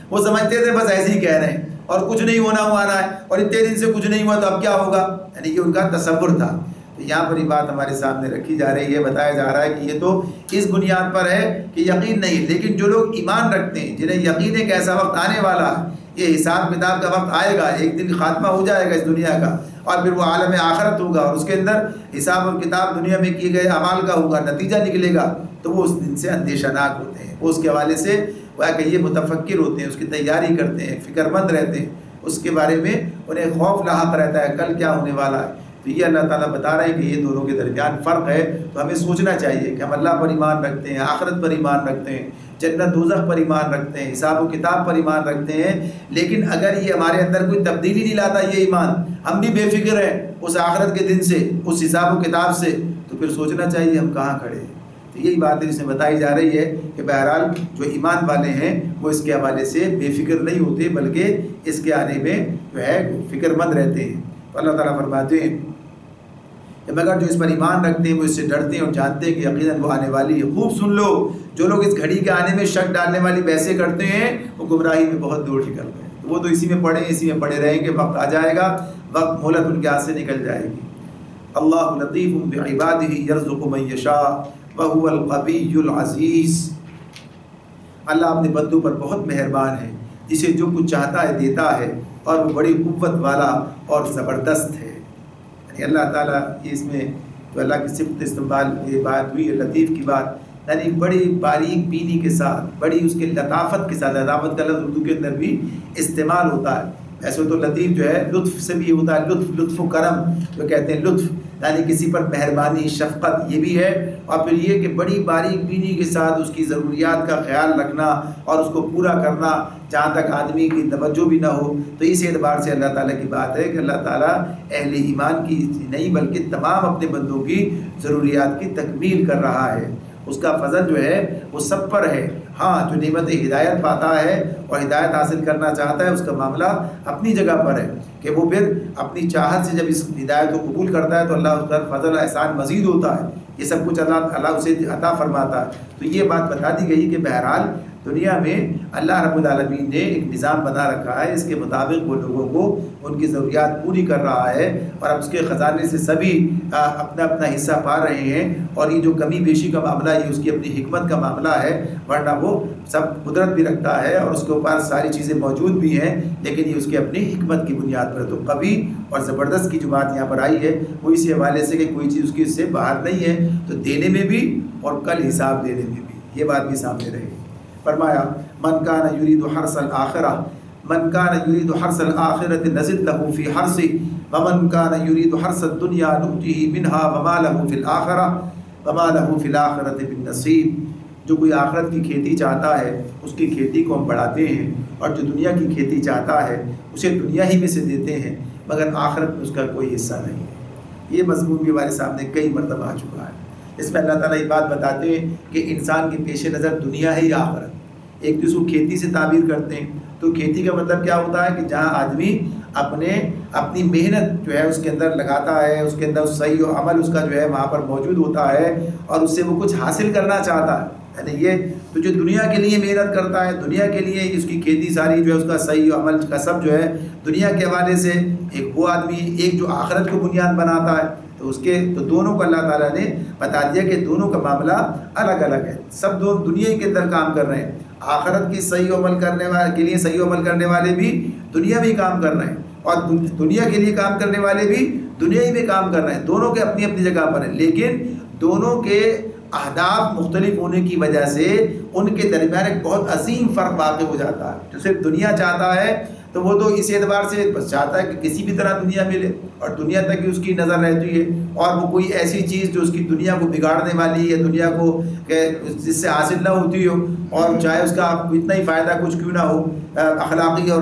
وہ سمجھتے تھے بس ایسے ہی کہہ رہے ہیں اور کچھ نہیں ہونا ہوا ہے، اور اتنے دن سے کچھ نہیں ہوا تو اب کیا ہوگا، یعنی یہ ان کا تصور تھا۔ تو یہاں پر یہ بات ہمارے سامنے رکھی جا رہی ہے، بتایا جا رہا ہے کہ یہ تو اس بنیاد پر ہے کہ یقین نہیں، لیکن جو لوگ ایمان رکھتے ہیں، جنہیں یقین ہے کہ ایسا وقت آنے والا ہے، یہ حساب کتاب کا وقت آئے گا، ایک دن خاتمہ ہو جائے گا اس دنیا کا، اور پھر وہ عالم آخرت ہوگا اور اس کے اندر حساب اور کتاب دنیا میں کیے گئے اعمال کا ہوگا، نتیجہ نکلے گا، تو وہ اس دن سے اندیشہ ناک ہوتے ہیں، وہ اس کے حوالے سے کہ یہ متفکر ہوتے ہیں، اس کی تیاری کرتے ہیں، فکر مند رہتے ہیں، اس کے بارے میں انہیں خوف لاحق رہتا ہے کل کیا ہونے والا ہے۔ تو یہ اللہ تعالیٰ بتا رہے ہیں کہ یہ دونوں کے درمیان فرق ہے۔ تو ہمیں سوچنا چاہیے کہ ہم اللہ پر ایمان رکھتے ہیں، آخرت پر ایمان رکھتے ہیں، جنت دوزخ پر ایمان رکھتے ہیں، حساب و کتاب پر ایمان رکھتے ہیں، لیکن اگر یہ ہمارے اندر کوئی تبدیلی نہیں لاتا یہ ایمان، ہم بھی بے فکر ہیں اس آخرت کے دن سے، اس حساب و کتاب سے، تو پھر سوچنا چاہیے ہم کہاں کھڑے ہیں۔ تو یہی بات ہے جس میں بتائی جا رہی ہے کہ بہرحال جو ایمان والے ہیں وہ اس کے حوالے سے بے فکر نہیں ہوتے، بلکہ اس کے آنے میں جو ہے فکر مند رہتے ہیں۔ تو اللہ تعالیٰ فرماتے ہیں کہ مگر جو اس پر ایمان رکھتے ہیں وہ اس سے ڈرتے ہیں اور جانتے ہیں کہ یقیناً وہ آنے والی ہے۔ خوب سن لو، جو لوگ اس گھڑی کے آنے میں شک ڈالنے والی بحثیں کرتے ہیں وہ گمراہی میں بہت دور نکل گئے، وہ تو اسی میں پڑھیں، اسی میں پڑے رہیں گے، وقت آ جائے گا، وقت مہلت ان کے ہاتھ سے نکل جائے گی۔ اللہ لطیف بعبادہ یرزق من یشاء وهو القوی العزیز، اللہ اپنے بندوں پر بہت مہربان ہے، جسے جو کچھ چاہتا ہے دیتا ہے، اور وہ بڑی قوت والا اور زبردست ہے۔ یعنی اللہ تعالیٰ اس میں تو اللہ کی صفت استعمال یہ بات ہوئی ہے، لطیف کی بات، یعنی بڑی باریک بینی کے ساتھ، بڑی اس کے لطافت کے ساتھ، لطافت کا لفظ اردو کے اندر بھی استعمال ہوتا ہے، ایسے تو لطیف جو ہے لطف سے بھی ہوتا ہے، لطف و کرم جو کہتے ہیں، لطف یعنی کسی پر مہربانی، شفقت، یہ بھی ہے، اور پھر یہ کہ بڑی باریک بینی کے ساتھ اس کی ضروریات کا خیال رکھنا اور اس کو پورا کرنا جہاں تک آدمی کی توجہ بھی نہ ہو۔ تو اس اعتبار سے اللہ تعالیٰ کی بات ہے کہ اللہ تعالیٰ اہل ایمان کی نہیں بلکہ تمام اپنے بندوں کی ضروریات کی تکمیل کر رہا ہے، اس کا فضل جو ہے وہ سب پر ہے۔ ہاں جو نعمت ہدایت پاتا ہے اور ہدایت حاصل کرنا چاہتا ہے اس کا معاملہ اپنی جگہ پر ہے کہ وہ پھر اپنی چاہت سے جب اس ہدایت کو قبول کرتا ہے تو اللہ اس پر فضل احسان مزید ہوتا ہے، یہ سب کچھ اللہ اسے عطا فرماتا ہے۔ تو یہ بات بتا دی گئی کہ بہرحال دنیا میں اللہ رب العالمین نے ایک نظام بنا رکھا ہے، اس کے مطابق وہ لوگوں کو ان کی ضروریات پوری کر رہا ہے، اور اب اس کے خزانے سے سبھی اپنا اپنا حصہ پا رہے ہیں، اور یہ جو کمی بیشی کا معاملہ یہ اس کی اپنی حکمت کا معاملہ ہے، ورنہ وہ سب قدرت بھی رکھتا ہے اور اس کے اوپر ساری چیزیں موجود بھی ہیں، لیکن یہ اس کی اپنی حکمت کی بنیاد پر۔ تو قوی اور زبردست کی جو بات یہاں پر آئی ہے وہ اسی حوالے سے کہ کوئی چیز اس کی اس سے باہر نہیں ہے، تو دینے میں بھی اور کل حساب دینے میں بھی، یہ بات بھی سامنے رہے گی۔ فرمایا من کان یرید حرث الآخرہ من کان یرید حرث الآخرۃ نزد له فی حرثہ ومن کان یرید حرث الدنیا نؤتہ منہا وما له فی الآخرہ من نصیب۔ جو کوئی آخرت کی کھیتی چاہتا ہے اس کی کھیتی کو ہم بڑھاتے ہیں، اور جو دنیا کی کھیتی چاہتا ہے اسے دنیا ہی میں سے دیتے ہیں، مگر آخرت میں اس کا کوئی حصہ نہیں ہے۔ یہ مضمون بھی ہمارے سامنے کئی مرتبہ آ چکا ہے۔ اس میں اللہ تعالیٰ یہ بات بتاتے ہیں کہ انسان کے پیش نظر دنیا ہے یا آخرت۔ ایک تو اس کو کھیتی سے تعبیر کرتے ہیں، تو کھیتی کا مطلب کیا ہوتا ہے کہ جہاں آدمی اپنی محنت جو ہے اس کے اندر لگاتا ہے، اس کے اندر صحیح و عمل اس کا جو ہے وہاں پر موجود ہوتا ہے، اور اس سے وہ کچھ حاصل کرنا چاہتا ہے۔ یعنی یہ تو جو دنیا کے لیے محنت کرتا ہے، دنیا کے لیے اس کی کھیتی ساری جو ہے اس کا صحیح و عمل کا سب جو ہے دنیا کے حوالے سے، ایک وہ آدمی ایک جو آخرت کو بنیاد بناتا ہے، تو دونوں کو اللہ تعالیٰ نے بتا دیا کہ دونوں کا معاملہ الگ الگ ہے۔ سب دونوں دنیا کے اندر کام کر رہے ہیں، آخرت کی صحیح عمل کرنے والے کے لیے صحیح عمل کرنے والے بھی دنیا میں کام کر رہے ہیں، اور دنیا کے لیے کام کرنے والے بھی دنیا ہی میں کام کر رہے ہیں۔ دونوں کے اپنی اپنی جگہ پر ہیں، لیکن دونوں کے اہداف مختلف ہونے کی وجہ سے ان کے درمیان ایک بہت عظیم فرق واقع ہو جاتا ہے۔ جو صرف دنیا چاہتا ہے تو وہ تو اس اعتبار سے بس چاہتا ہے کہ کسی بھی طرح دنیا ملے، اور دنیا تک ہی اس کی نظر رہتی ہے، اور وہ کوئی ایسی چیز جو اس کی دنیا کو بگاڑنے والی ہے، دنیا کو جس سے حاصل نہ ہوتی ہو، اور چاہے اس کا اتنا ہی فائدہ کچھ کیوں نہ ہو اخلاقی اور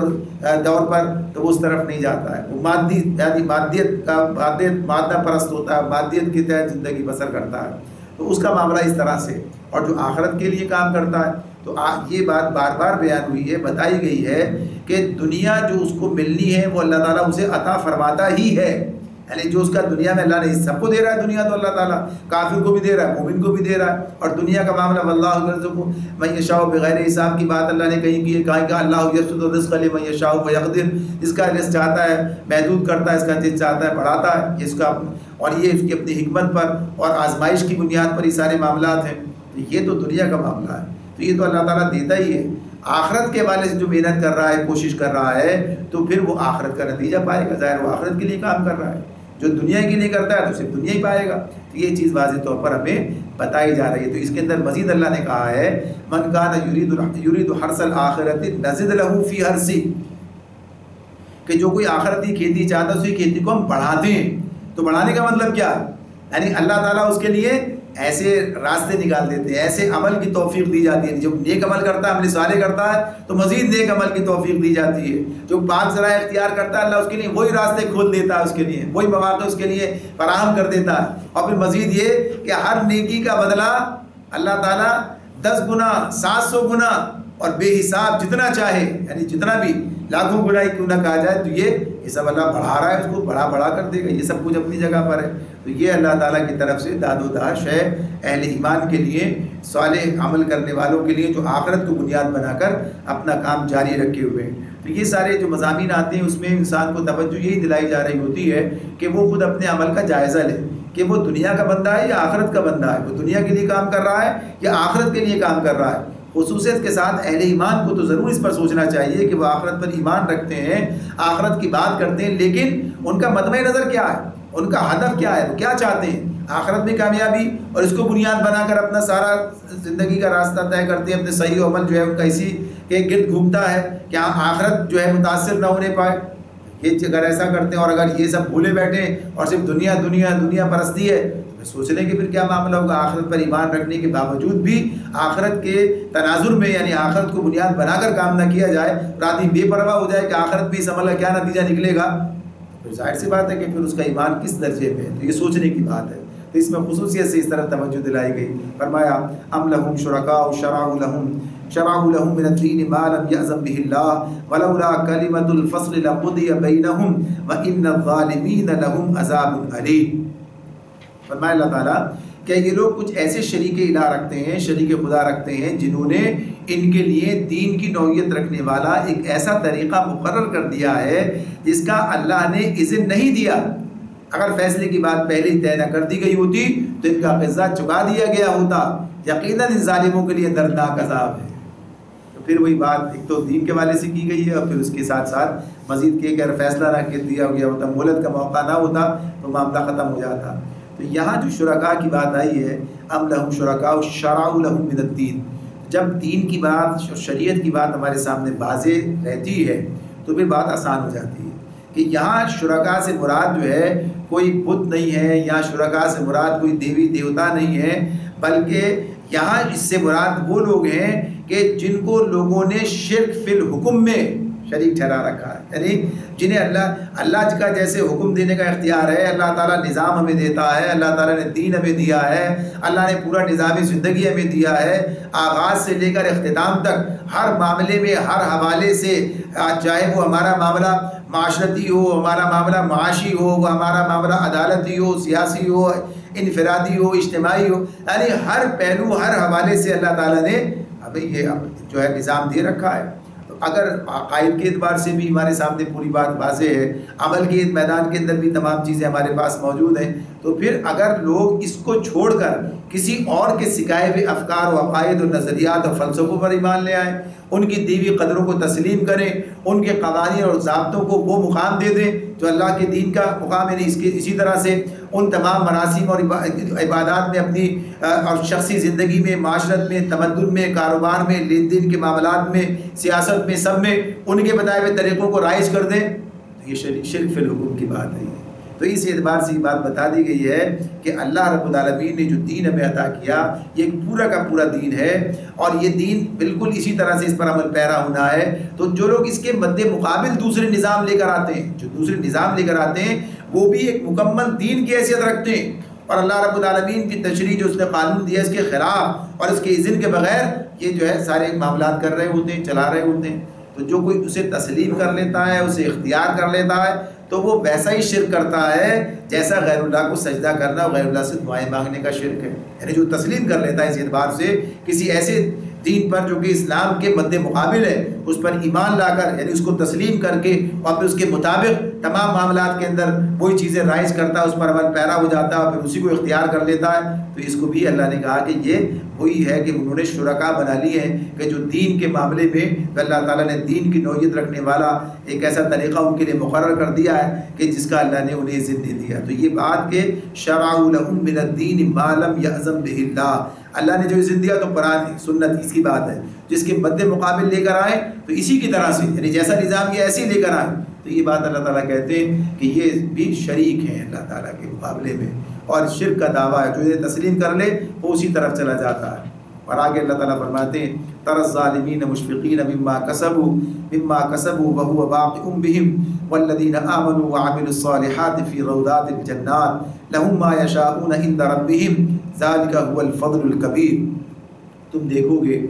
طور پر، تو وہ اس طرف نہیں جاتا ہے۔ وہ مادی یعنی مادہ پرست ہوتا ہے، مادیت کے تحت زندگی بسر کرتا ہے، تو اس کا معاملہ اس طرح سے۔ اور جو آخرت کے لیے کام کرتا ہے، تو یہ بات بار بار بیان ہوئی ہے، بتائی گئی ہے کہ دنیا جو اس کو ملنی ہے وہ اللہ تعالیٰ اسے عطا فرماتا ہی ہے۔ یعنی جو اس کا دنیا میں اللہ نے سب کو دے رہا ہے، دنیا تو اللہ تعالیٰ کافر کو بھی دے رہا ہے، مومن کو بھی دے رہا ہے، اور دنیا کا معاملہ واللہ یرزق من یشاء بغیر حساب کی بات اللہ نے کہیں کی ہے، کہا کہ اللہ یبسط الرزق لمن یشاء ویقدر، اس کا رزق چاہتا ہے محدود کرتا ہے، اس کا رزق چاہتا ہے بڑھاتا ہے، اس کا، اور یہ اس کی اپنی حکمت پر اور آزمائش کی بنیاد پر یہ سارے معاملات ہیں۔ یہ تو دنیا کا معاملہ ہے، تو یہ تو اللہ تعالیٰ دیتا ہی ہے۔ آخرت کے والے سے جو محنت کر رہا ہے، کوشش کر رہا ہے، تو پھر وہ آخرت کا نتیجہ پائے گا۔ ظاہر وہ آخرت کے لیے کام کر رہا ہے، جو دنیا کے لیے کرتا ہے تو صرف دنیا ہی پائے گا۔ تو یہ چیز واضح طور پر ہمیں بتائی جا رہی ہے۔ تو اس کے اندر مزید اللہ نے کہا ہے من کان یرید حرث الآخرۃ نزد لہ فی حرثہ، کہ جو کوئی آخرت کی کھیتی چاہتا ہے اس کی کھیتی کو ہم بڑھاتے ہیں۔ تو بڑھانے کا مطلب کیا ہے؟ یعنی اللہ تعالیٰ اس کے لیے ایسے راستے نکال دیتے ہیں، ایسے عمل کی توفیق دی جاتی ہے۔ جو نیک عمل کرتا ہے، عمل صالح کرتا ہے، تو مزید نیک عمل کی توفیق دی جاتی ہے۔ جو پاک ذرائع اختیار کرتا ہے، اللہ اس کے لیے وہی راستے کھول دیتا ہے، اس کے لیے وہی مواقع اس کے لیے فراہم کر دیتا ہے۔ اور پھر مزید یہ کہ ہر نیکی کا بدلہ اللہ تعالیٰ 10 گنا 700 گنا اور بے حساب جتنا چاہے، یعنی جتنا بھی لاکھوں گنا ہی کیوں نہ کہا جائے، تو یہ سب اللہ بڑھا رہا ہے، اس کو بڑھا بڑھا کر دے گا۔ یہ سب کچھ اپنی جگہ پر ہے۔ تو یہ اللہ تعالیٰ کی طرف سے داد و دہش ہے اہل ایمان کے لیے، صالح عمل کرنے والوں کے لیے، جو آخرت کو بنیاد بنا کر اپنا کام جاری رکھے ہوئے ہیں۔ تو یہ سارے جو مضامین آتے ہیں اس میں انسان کو توجہ یہی دلائی جا رہی ہوتی ہے کہ وہ خود اپنے عمل کا جائزہ لے کہ وہ دنیا کا بندہ ہے یا آخرت کا بندہ ہے، وہ دنیا کے لیے کام کر رہا ہے یا آخرت کے لیے کام کر رہا ہے۔ خصوصیت کے ساتھ اہل ایمان کو تو ضرور اس پر سوچنا چاہیے کہ وہ آخرت پر ایمان رکھتے ہیں، آخرت کی بات کرتے ہیں، لیکن ان کا مدمع نظر کیا ہے، ان کا ہدف کیا ہے، وہ کیا چاہتے ہیں؟ آخرت میں کامیابی، اور اس کو بنیاد بنا کر اپنا سارا زندگی کا راستہ طے کرتے ہیں، اپنے صحیح عمل جو ہے ان کا اسی کے گرد گھومتا ہے کہ آخرت جو ہے متاثر نہ ہونے پائے۔ یہ اگر ایسا کرتے ہیں اور اگر یہ سب بھولے بیٹھیں اور صرف دنیا دنیا دنیا پرستی ہے، سوچ لیں کہ پھر کیا معاملہ ہوگا۔ آخرت پر ایمان رکھنے کے باوجود بھی آخرت کے تناظر میں، یعنی آخرت کو بنیاد بنا کر کام نہ کیا جائے، اور آدمی بے پرواہ ہو جائے کہ آخرت بھی اس عمل کا کیا نتیجہ نکلے گا، پھر ظاہر سی بات ہے کہ پھر اس کا ایمان کس درجے میں ہے۔ تو یہ سوچنے کی بات ہے۔ تو اس میں خصوصیت سے اس طرح توجہ دلائی گئی۔ فرمایا ام لہم شرکاء شرعوا لهم من الدین ما لم یأذن به اللہ ولولا کلمۃ الفصل لقضی بینہم وان الظالمین لهم عذاب علیم۔ فرمایا اللہ تعالیٰ کہ یہ لوگ کچھ ایسے شریک الہ رکھتے ہیں، شریک خدا رکھتے ہیں، جنہوں نے ان کے لیے دین کی نوعیت رکھنے والا ایک ایسا طریقہ مقرر کر دیا ہے جس کا اللہ نے اذن نہیں دیا۔ اگر فیصلے کی بات پہلے ہی طے نہ کر دی گئی ہوتی تو ان کا قصہ چکا دیا گیا ہوتا۔ یقیناً ان ظالموں کے لیے دردناک عذاب ہے۔ تو پھر وہی بات ایک تو دین کے والے سے کی گئی ہے، اور پھر اس کے ساتھ ساتھ مزید کہ اگر فیصلہ نہ کر دیا گیا ہوتا، مہلت کا موقع نہ ہوتا تو معاملہ ختم ہو جاتا۔ تو یہاں جو شرکاء کی بات آئی ہے، ام لہم شرکاء شرعوا لهم من الدین، جب دین کی بات، شریعت کی بات ہمارے سامنے واضح رہتی ہے تو پھر بات آسان ہو جاتی ہے کہ یہاں شرکاء سے مراد جو ہے کوئی بت نہیں ہے، یہاں شرکا سے مراد کوئی دیوی دیوتا نہیں ہے، بلکہ یہاں اس سے مراد وہ لوگ ہیں کہ جن کو لوگوں نے شرک فی الحکم میں شریک ٹھہرا رکھا ہے، یعنی جنہیں اللہ کا جیسے حکم دینے کا اختیار ہے، اللہ تعالیٰ نظام ہمیں دیتا ہے، اللہ تعالیٰ نے دین ہمیں دیا ہے، اللہ نے پورا نظام زندگی ہمیں دیا ہے، آغاز سے لے کر اختتام تک ہر معاملے میں ہر حوالے سے، چاہے وہ ہمارا معاملہ معاشرتی ہو، ہمارا معاملہ معاشی ہو، وہ ہمارا معاملہ عدالتی ہو، سیاسی ہو، انفرادی ہو، اجتماعی ہو، یعنی ہر پہلو ہر حوالے سے اللہ تعالیٰ نے ہمیں یہ جو ہے نظام دے رکھا ہے۔ اگر عقائد کے اعتبار سے بھی ہمارے سامنے پوری بات واضح ہے، عمل کے میدان کے اندر بھی تمام چیزیں ہمارے پاس موجود ہیں، تو پھر اگر لوگ اس کو چھوڑ کر کسی اور کے سکھائے ہوئے افکار و عقائد و نظریات اور فلسفوں پر ایمان لے آئیں، ان کی دیوی قدروں کو تسلیم کریں، ان کے قوانین اور ضابطوں کو وہ مقام دے دیں جو اللہ کے دین کا مقام ہے، اسی طرح سے ان تمام مراسم اور عبادات میں اپنی اور شخصی زندگی میں، معاشرت میں، تمدن میں، کاروبار میں، لین دین کے معاملات میں، سیاست میں، سب میں ان کے بتائے ہوئے طریقوں کو رائج کر دیں، تو یہ شرک فی الحکم کی بات ہے۔ تو اس اعتبار سے یہ بات بتا دی گئی ہے کہ اللہ رب العالمین نے جو دین ہمیں عطا کیا یہ ایک پورا کا پورا دین ہے، اور یہ دین بالکل اسی طرح سے اس پر عمل پیرا ہونا ہے۔ تو جو لوگ اس کے مد مقابل دوسرے نظام لے کر آتے ہیں، جو دوسرے نظام لے کر آتے ہیں، وہ بھی ایک مکمل دین کی حیثیت رکھتے ہیں، اور اللہ رب العالمین کی تشریع جو اس نے قانون دیا اس کے خلاف اور اس کے اذن کے بغیر یہ جو ہے سارے معاملات کر رہے ہوتے ہیں، چلا رہے ہوتے ہیں۔ تو جو کوئی اسے تسلیم کر لیتا ہے، اسے اختیار کر لیتا ہے، تو وہ ویسا ہی شرک کرتا ہے جیسا غیر اللہ کو سجدہ کرنا اور غیر اللہ سے دعائیں مانگنے کا شرک ہے۔ یعنی جو تسلیم کر لیتا ہے اس اعتبار سے کسی ایسے دین پر جو کہ اسلام کے مد مقابل ہے، اس پر ایمان لا کر، یعنی اس کو تسلیم کر کے اور پھر اس کے مطابق تمام معاملات کے اندر وہی چیزیں رائج کرتا ہے، اس پر عمل پیرا ہو جاتا ہے اور پھر اسی کو اختیار کر لیتا ہے، تو اس کو بھی اللہ نے کہا کہ یہ وہی ہے کہ انہوں نے شرکا بنا لی ہیں کہ جو دین کے معاملے میں اللہ تعالیٰ نے دین کی نوعیت رکھنے والا ایک ایسا طریقہ ان کے لیے مقرر کر دیا ہے کہ جس کا اللہ نے انہیں عزت دے دیا۔ تو یہ بات کہ شرعوا لهم من الدین ما لم یأذن بہ اللہ نے جو عزت دیا تو قرآن سنت اس کی بات ہے، جس کے مد مقابل لے کر آئیں تو اسی کی طرح سے، یعنی جیسا نظام یہ ایسے ہی لے کر آئیں، تو یہ بات اللہ تعالیٰ کہتے ہیں کہ یہ بھی شریک ہیں اللہ تعالیٰ کے مقابلے میں، اور شرک کا دعویٰ ہے، جو انہیں تسلیم کر لے وہ اسی طرف چلا جاتا ہے۔ اور آگے اللہ تعالیٰ فرماتے ہیں تر الظالمین مشفقین مما کسبوا وهو واقع بهم والذین آمنوا وعملوا الصالحات فی روضات الجنات لهم ما یشاءون عند ربهم ذلک هو الفضل الکبیر۔ تم دیکھو گے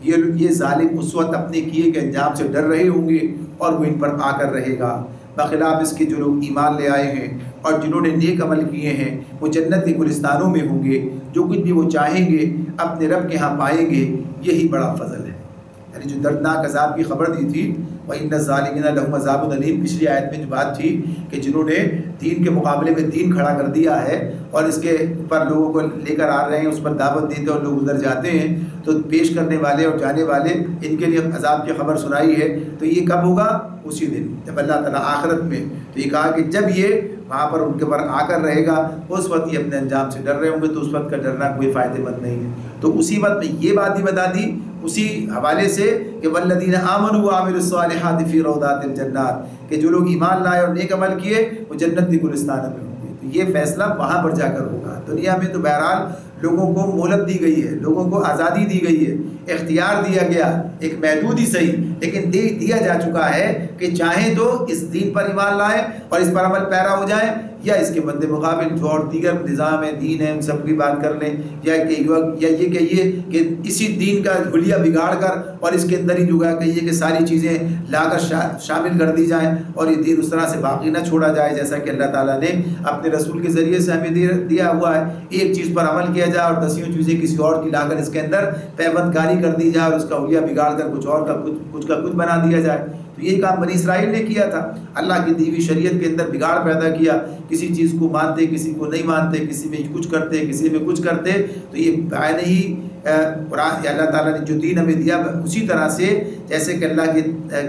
یہ ظالم اس وقت اپنے کیے کے انجام سے ڈر رہے ہوں گے اور وہ ان پر آ کر رہے گا، بخلاف اس کے جو لوگ ایمان لے آئے ہیں اور جنہوں نے نیک عمل کیے ہیں وہ جنت کے گلستانوں میں ہوں گے، جو کچھ بھی وہ چاہیں گے اپنے رب کے ہاں پائیں گے، یہی بڑا فضل ہے۔ یعنی جو دردناک عذاب کی خبر دی تھی وَإِنَّ الظَّالِمِينَ لَهُمْ عَذَابٌ أَلِيمٌ، پچھلی آیت میں جو بات تھی کہ جنہوں نے دین کے مقابلے میں دین کھڑا کر دیا ہے اور اس کے اوپر لوگوں کو لے کر آ رہے ہیں، اس پر دعوت دیتے اور لوگ ادھر جاتے ہیں، تو پیش کرنے والے اور جانے والے ان کے لیے عذاب کی خبر سنائی ہے۔ تو یہ کب ہوگا؟ اسی دن جب اللہ تعالیٰ آخرت میں، تو یہ کہا کہ جب یہ وہاں پر ان کے پر آ کر رہے گا اس وقت یہ اپنے انجام سے ڈر رہے ہوں گے، تو اس وقت کا ڈرنا کوئی فائدہ مند نہیں ہے۔ تو اسی وقت میں یہ بات بھی بتا دی اسی حوالے سے کہ والذین آمنوا وعملوا الصالحات فی روضات الجنات، کہ جو لوگ ایمان لائے اور نیک عمل کیے وہ جنت کے گلستانوں میں ہوں گے۔ تو یہ فیصلہ وہاں پر جا کر ہوگا۔ دنیا میں تو بہرحال لوگوں کو مہلت دی گئی ہے، لوگوں کو آزادی دی گئی ہے، اختیار دیا گیا، ایک محدود ہی صحیح لیکن دیا جا چکا ہے کہ چاہیں تو اس دین پر ایمان لائیں اور اس پر عمل پیرا ہو جائیں، یا اس کے مد مقابل جو اور دیگر نظام ہے، دین ہے، ان سب کی بات کر لیں، یا یہ کہیے کہ اسی دین کا حلیہ بگاڑ کر اور اس کے اندر ہی جو ہے کہیے کہ ساری چیزیں لا کر شامل کر دی جائیں اور یہ دین اس طرح سے باقی نہ چھوڑا جائے جیسا کہ اللہ تعالیٰ نے اپنے رسول کے ذریعے سے ہمیں دیا ہوا ہے۔ ایک چیز پر عمل کیا جائے اور دسیوں چیزیں کسی اور کی لا کر اس کے اندر پیوند کاری کر دی جائے اور اس کا حلیہ بگاڑ کر کچھ اور کا کچھ بنا دیا جائے۔ تو یہ کام بنی اسرائیل نے کیا تھا، اللہ کی دی ہوئی شریعت کے اندر بگاڑ پیدا کیا، کسی چیز کو مانتے کسی کو نہیں مانتے، کسی میں کچھ کرتے کسی میں کچھ کرتے۔ تو یہ بعین ہی قرآن اللہ تعالیٰ نے جو دین ہمیں دیا اسی طرح سے جیسے کہ اللہ کی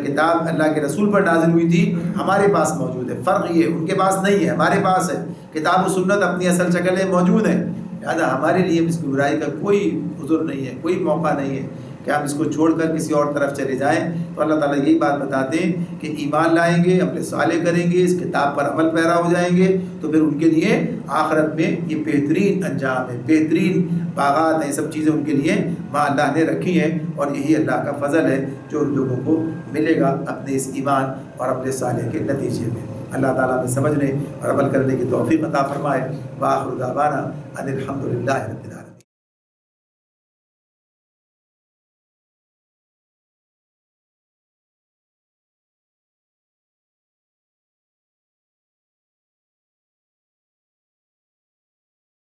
کتاب اللہ کے رسول پر نازل ہوئی تھی ہمارے پاس موجود ہے۔ فرق یہ ان کے پاس نہیں ہے، ہمارے پاس ہے، کتاب و سنت اپنی اصل شکل میں موجود ہے، لہٰذا ہمارے لیے اس کی برائی کا کوئی عذر نہیں ہے، کوئی موقع نہیں ہے۔ کہ ہم اس کو چھوڑ کر کسی اور طرف چلے جائیں، تو اللہ تعالیٰ یہی بات بتاتے ہیں کہ ایمان لائیں گے، عمل صالح کریں گے، اس کتاب پر عمل پیرا ہو جائیں گے، تو پھر ان کے لیے آخرت میں یہ بہترین انجام ہے، بہترین باغات ہیں، سب چیزیں ان کے لیے وہاں اللہ نے رکھی ہیں، اور یہی اللہ کا فضل ہے جو ان لوگوں کو ملے گا اپنے اس ایمان اور اپنے صالح کے نتیجے میں۔ اللہ تعالیٰ ہمیں سمجھنے اور عمل کرنے کی توفیق عطا فرمائے۔ وآخر دعوانا ان الحمد للہ رب العالمین۔